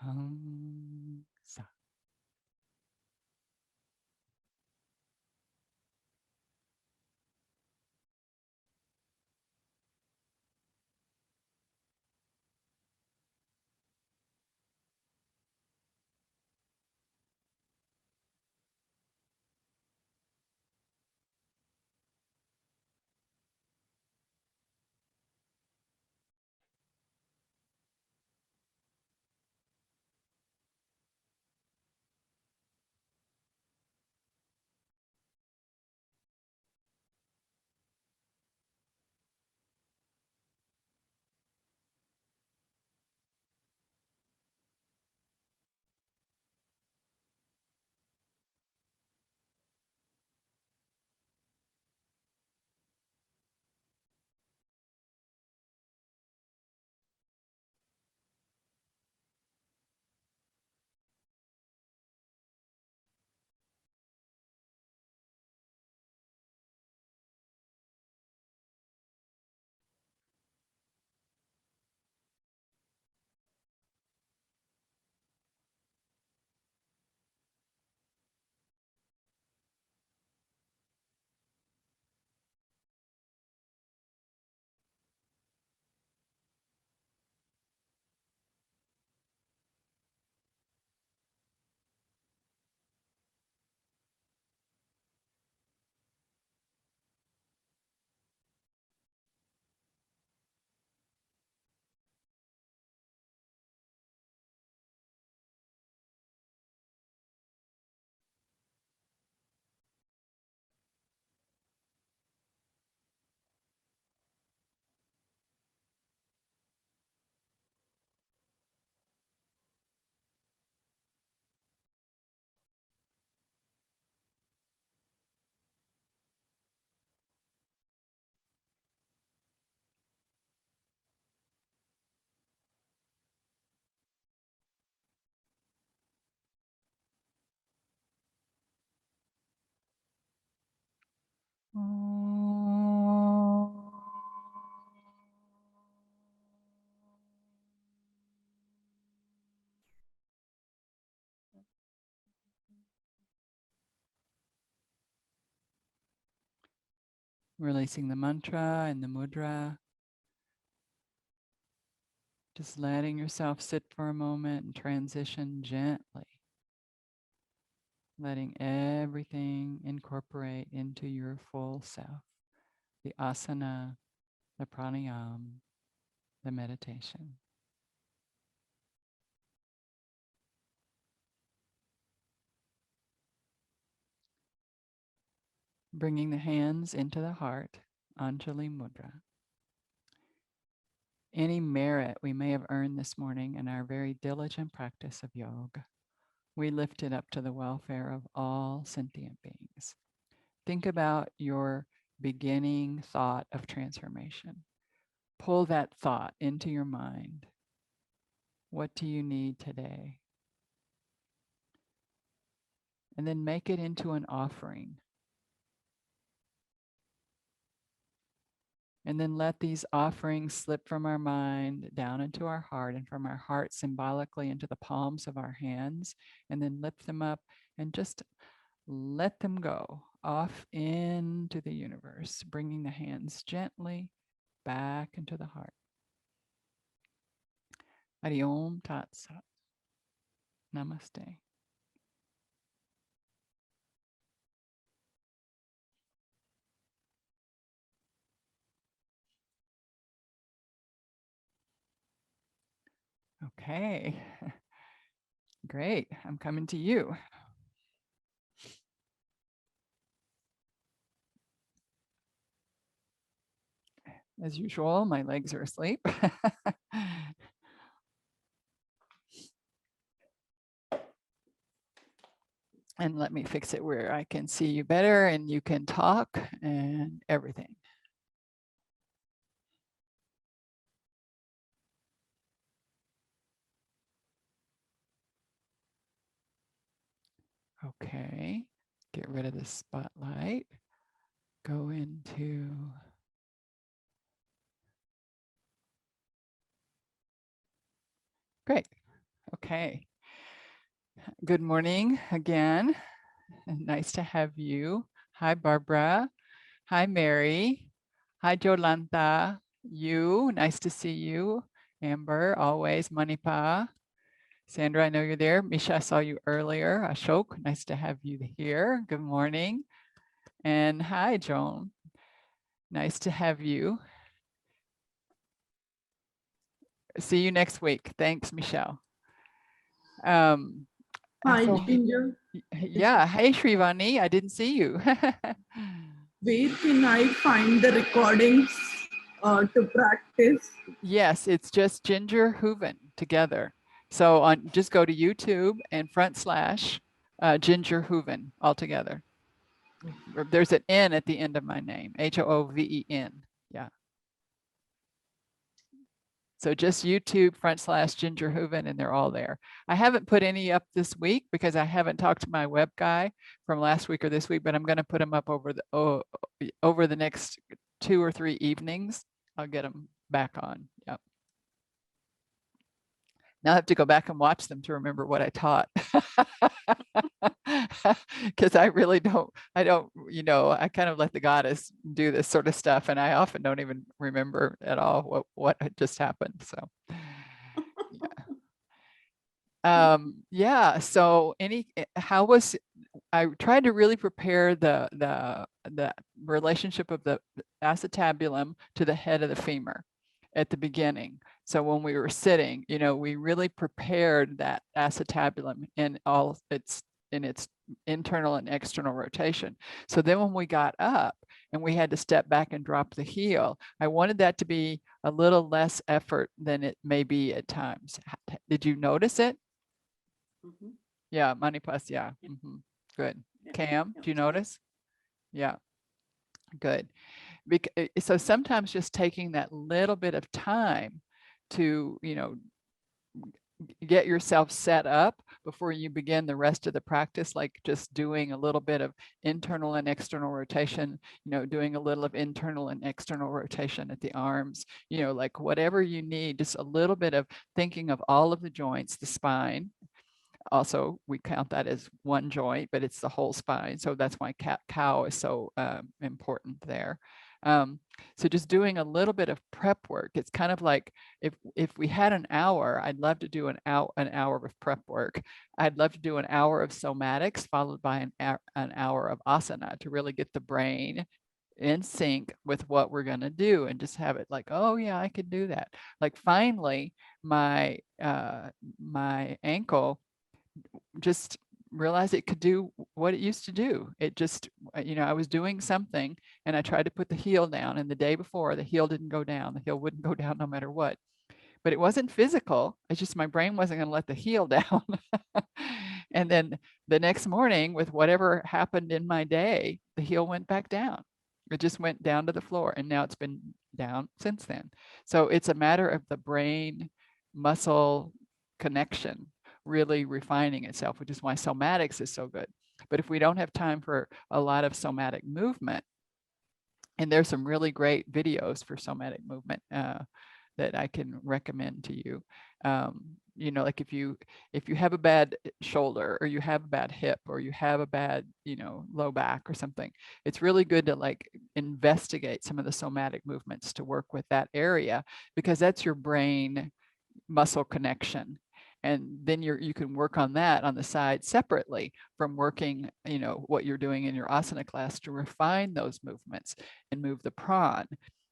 Hamsa. Releasing the mantra and the mudra. Just letting yourself sit for a moment and transition gently. Letting everything incorporate into your full self. The asana, the pranayama, the meditation. Bringing the hands into the heart, Anjali Mudra. Any merit we may have earned this morning in our very diligent practice of yoga, we lift it up to the welfare of all sentient beings. Think about your beginning thought of transformation. Pull that thought into your mind. What do you need today? And then make it into an offering. And then let these offerings slip from our mind down into our heart, and from our heart symbolically into the palms of our hands, and then lift them up and just let them go off into the universe, bringing the hands gently back into the heart. Hari Om Tat Sat. Namaste. Okay, great. I'm coming to you. As usual, my legs are asleep. And let me fix it where I can see you better and you can talk and everything. Okay, get rid of the spotlight. Go into great. Okay. Good morning again. Nice to have you. Hi, Barbara. Hi, Mary. Hi, Jolanta. You, nice to see you. Amber, always. Manipa. Sandra, I know you're there. Misha, I saw you earlier. Ashok, nice to have you here. Good morning. And hi, Joan. Nice to have you. See you next week. Thanks, Michelle. Hi, so, Ginger. yeah. Hey, Shrivani. I didn't see you. Where can I find the recordings to practice? Yes, it's just Ginger Hooven together. So just go to YouTube and / Ginger Hooven all together. There's an N at the end of my name, Hooven. Yeah. So just YouTube / Ginger Hooven, and they're all there. I haven't put any up this week because I haven't talked to my web guy from last week or this week, but I'm going to put them up over the next 2 or 3 evenings. I'll get them back on. Yep. Now I have to go back and watch them to remember what I taught. Because I really don't, I kind of let the goddess do this sort of stuff, and I often don't even remember at all what had just happened. So yeah. So how was, I tried to really prepare the relationship of the acetabulum to the head of the femur at the beginning. So when we were sitting, we really prepared that acetabulum in its internal and external rotation. So then when we got up and we had to step back and drop the heel, I wanted that to be a little less effort than it may be at times. Did you notice it? Mm-hmm. Yeah, Manipas, yeah. Mm-hmm. Good. Yeah. Cam, do you notice? Yeah, good. So sometimes just taking that little bit of time to, get yourself set up before you begin the rest of the practice, like just doing a little bit of internal and external rotation, doing a little of internal and external rotation at the arms, like whatever you need, just a little bit of thinking of all of the joints, the spine. Also, we count that as one joint, but it's the whole spine. So that's why cow is so important there. So just doing a little bit of prep work. It's kind of like if we had an hour, I'd love to do an hour of prep work. I'd love to do an hour of somatics followed by an hour of asana to really get the brain in sync with what we're going to do and just have it like, oh yeah, I could do that. Like finally my my ankle just realized it could do what it used to do. It just, I was doing something and I tried to put the heel down, and the day before the heel didn't go down. The heel wouldn't go down no matter what. But it wasn't physical. It's just my brain wasn't going to let the heel down. And then the next morning, with whatever happened in my day, the heel went back down. It just went down to the floor, and now it's been down since then. So it's a matter of the brain muscle connection really refining itself, which is why somatics is so good. But if we don't have time for a lot of somatic movement, and there's some really great videos for somatic movement that I can recommend to you. Like if you have a bad shoulder, or you have a bad hip, or you have a bad, low back or something, it's really good to like investigate some of the somatic movements to work with that area, because that's your brain muscle connection. And then you can work on that on the side separately from working, what you're doing in your asana class to refine those movements and move the prawn.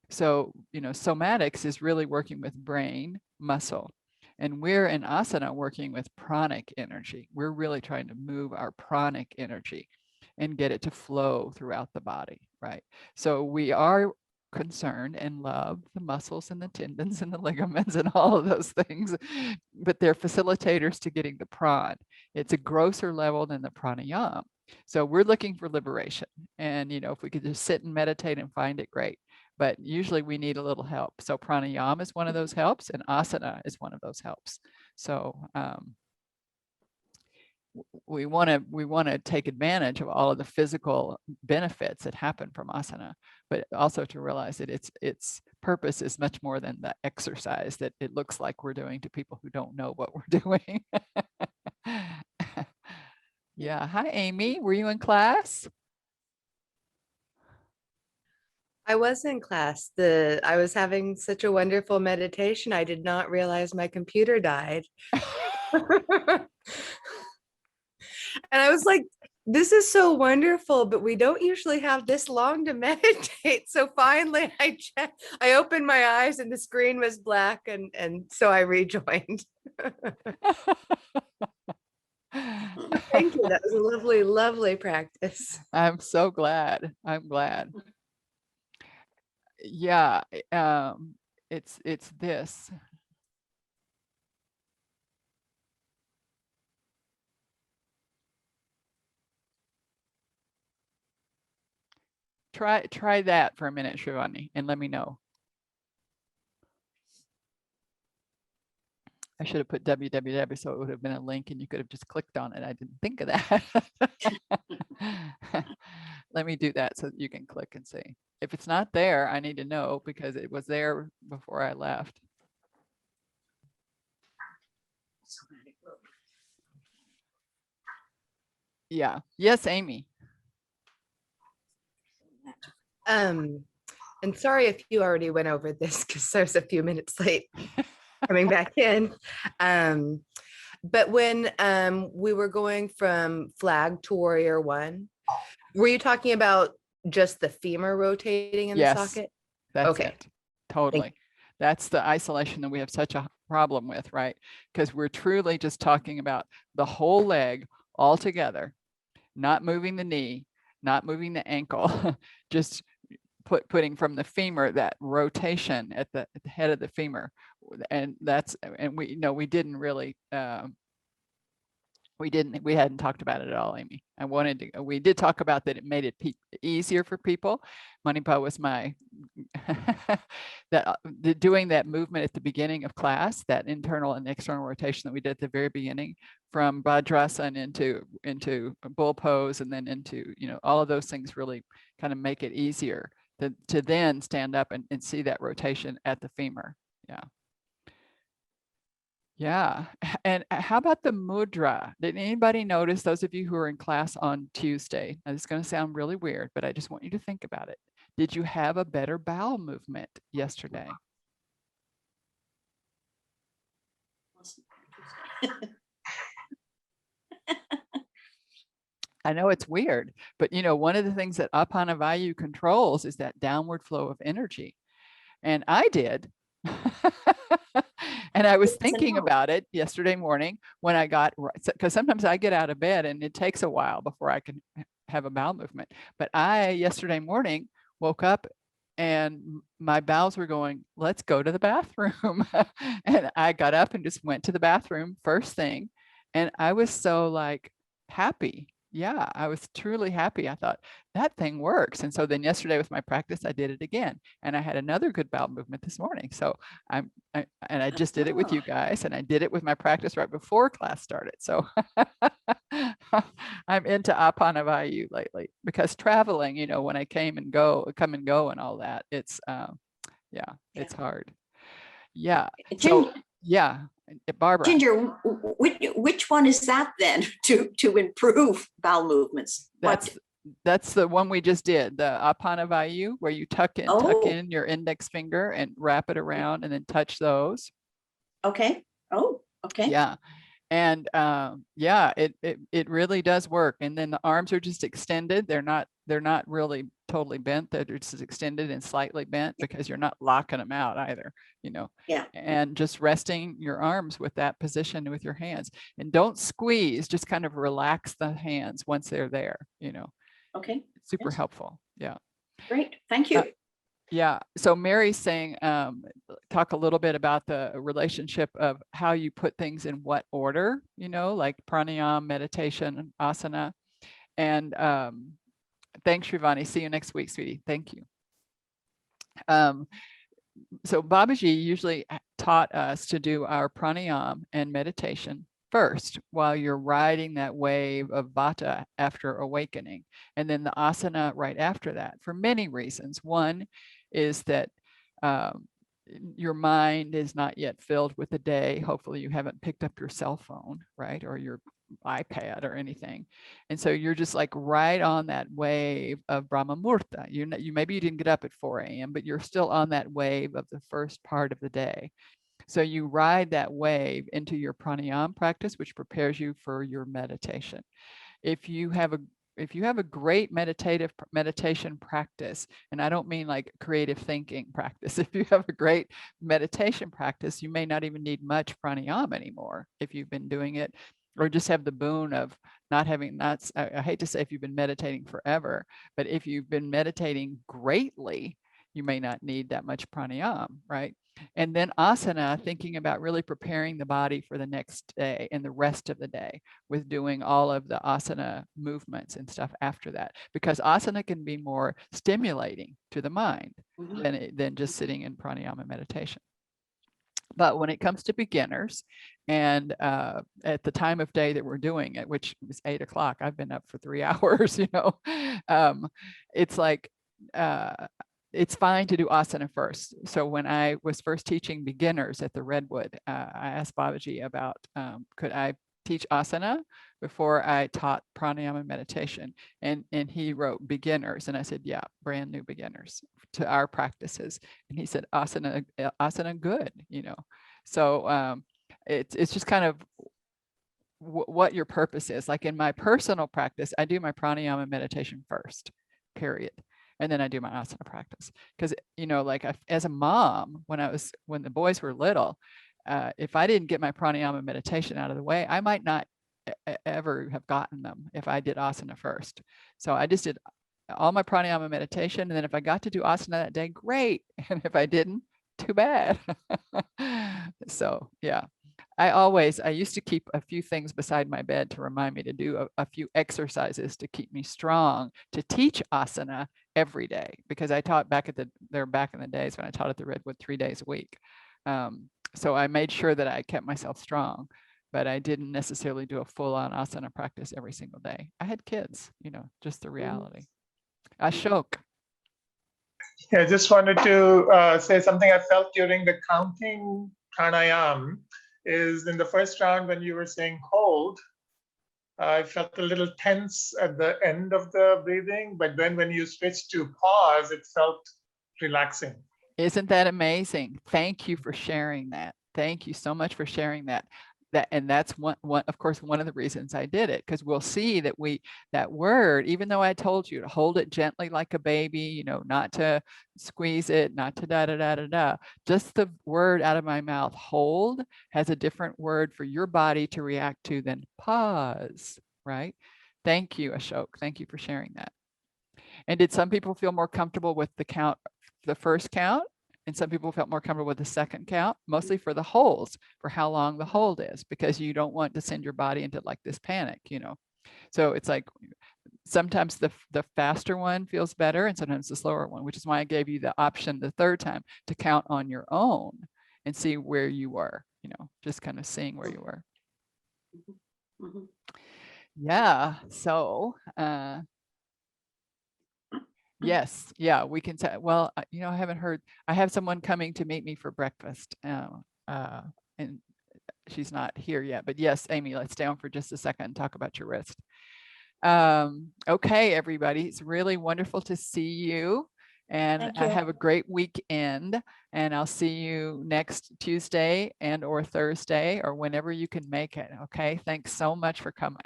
So, somatics is really working with brain muscle. And we're in asana working with pranic energy. We're really trying to move our pranic energy and get it to flow throughout the body, right? So we are concerned and love the muscles and the tendons and the ligaments and all of those things, but they're facilitators to getting the pran. It's a grosser level than the pranayama. So we're looking for liberation. And, if we could just sit and meditate and find it, great. But usually we need a little help. So pranayama is one of those helps, and asana is one of those helps. So we want to take advantage of all of the physical benefits that happen from asana, but also to realize that its purpose is much more than the exercise that it looks like we're doing to people who don't know what we're doing. Yeah. Hi, Amy. Were you in class? I was in class. I was having such a wonderful meditation. I did not realize my computer died. And I was like, this is so wonderful, but we don't usually have this long to meditate. So finally I opened my eyes and the screen was black, and so I rejoined. Thank you. That was a lovely, lovely practice. I'm so glad. I'm glad. Yeah. It's this. Try that for a minute, Shivani, and let me know. I should have put www so it would have been a link and you could have just clicked on it. I didn't think of that. Let me do that so that you can click and see. If it's not there, I need to know, because it was there before I left. Yeah. Yes, Amy. And sorry if you already went over this, because I was a few minutes late coming back in. But when we were going from flag to warrior one, were you talking about just the femur rotating in the socket? That's okay. It. Totally. That's the isolation that we have such a problem with, right? Because we're truly just talking about the whole leg all together, not moving the knee, not moving the ankle, just putting from the femur, that rotation at the head of the femur. And we didn't really, we hadn't talked about it at all, Amy. We did talk about that it made it easier for people. Manipa was doing that movement at the beginning of class, that internal and external rotation that we did at the very beginning, from Vajrasana into bull pose, and then into, all of those things really kind of make it easier to then stand up and see that rotation at the femur. Yeah. Yeah. And how about the mudra? Did anybody notice, those of you who are in class on Tuesday? Now, this is going to sound really weird, but I just want you to think about it. Did you have a better bowel movement yesterday? I know it's weird, but you know, one of the things that Apana Vayu controls is that downward flow of energy. And I did. And I was thinking about it yesterday morning when I got, because sometimes I get out of bed and it takes a while before I can have a bowel movement. But I, yesterday morning, woke up and my bowels were going, let's go to the bathroom. And I got up and just went to the bathroom first thing. And I was so like happy. Yeah, I was truly happy. I thought that thing works. And so then yesterday with my practice, I did it again. And I had another good bowel movement this morning. So I just did it with you guys, and I did it with my practice right before class started. So I'm into Apana Vayu lately because traveling, you know, when I come and go and all that, it's it's hard. Yeah. So yeah, Barbara. Ginger, which one is that then to improve bowel movements? That's the one we just did, the Apana Vayu, where you tuck in your index finger and wrap it around and then touch those. Okay. Oh, okay. Yeah. And it really does work. And then the arms are just extended. They're not really totally bent. They're just extended and slightly bent because you're not locking them out either, you know. Yeah. And just resting your arms with that position with your hands. And don't squeeze, just kind of relax the hands once they're there, you know. Okay. Super helpful. Yeah. Great. Thank you. Yeah. So Mary's saying, talk a little bit about the relationship of how you put things in what order, you know, like pranayama, meditation, asana. And thanks, Shrivani. See you next week, sweetie. Thank you. So Babaji usually taught us to do our pranayama and meditation first while you're riding that wave of vata after awakening, and then the asana right after that for many reasons. One is that your mind is not yet filled with the day. Hopefully you haven't picked up your cell phone, right? Or your iPad or anything. And so you're just like right on that wave of Brahma Murta. You maybe you didn't get up at 4 a.m., but you're still on that wave of the first part of the day. So you ride that wave into your pranayama practice, which prepares you for your meditation. If you have a great meditation practice, and I don't mean like creative thinking practice, if you have a great meditation practice, you may not even need much pranayama anymore if you've been doing it, or just have the boon of not having, I hate to say if you've been meditating forever, but if you've been meditating greatly, you may not need that much pranayama, right? And then asana, thinking about really preparing the body for the next day and the rest of the day with doing all of the asana movements and stuff after that, because asana can be more stimulating to the mind than just sitting in pranayama meditation. But when it comes to beginners, and at the time of day that we're doing it, which was 8 o'clock, I've been up for 3 hours, you know, it's like, it's fine to do asana first. So when I was first teaching beginners at the Redwood, I asked Babaji about, could I teach asana before I taught pranayama meditation? And he wrote beginners. And I said, yeah, brand new beginners to our practices. And he said, asana good, you know. So it's just kind of what your purpose is. Like in my personal practice, I do my pranayama meditation first, period. And then I do my asana practice. Because, you know, like as a mom, when the boys were little, if I didn't get my pranayama meditation out of the way, I might not ever have gotten them if I did asana first. So I just did all my pranayama meditation. And then if I got to do asana that day, great. And if I didn't, too bad. So, yeah. I used to keep a few things beside my bed to remind me to do a few exercises to keep me strong, to teach asana every day, because I taught back in the days when I taught at the Redwood 3 days a week. So I made sure that I kept myself strong, but I didn't necessarily do a full-on asana practice every single day. I had kids, you know, just the reality. Ashok. Yeah, I just wanted to say something I felt during the counting pranayama is in the first round when you were saying hold, I felt a little tense at the end of the breathing, but then when you switched to pause, it felt relaxing. Isn't that amazing? Thank you for sharing that. Thank you so much for sharing that. And that's one of course, one of the reasons I did it, because we'll see that that word, even though I told you to hold it gently like a baby, you know, not to squeeze it, not to da da da da da, just the word out of my mouth, hold, has a different word for your body to react to than pause, right? Thank you, Ashok. Thank you for sharing that. And did some people feel more comfortable with the first count? And some people felt more comfortable with the second count, mostly for the holds, for how long the hold is, because you don't want to send your body into like this panic, you know. So it's like sometimes the faster one feels better and sometimes the slower one, which is why I gave you the option the third time to count on your own and see where you were, you know, just kind of seeing where you were. Mhm. Yeah, so yes, yeah, we can say, well, you know, I haven't heard, I have someone coming to meet me for breakfast, and she's not here yet, but yes, Amy, let's stay on for just a second and talk about your wrist. Okay, everybody, it's really wonderful to see you, and Thank you. have a great weekend, and I'll see you next Tuesday and or Thursday or whenever you can make it. Okay, thanks so much for coming.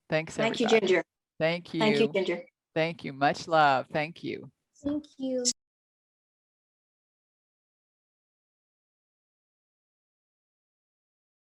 Thanks, Thank you, everybody. Ginger. Thank you. Thank you, Ginger. Thank you. Much love. Thank you. Thank you.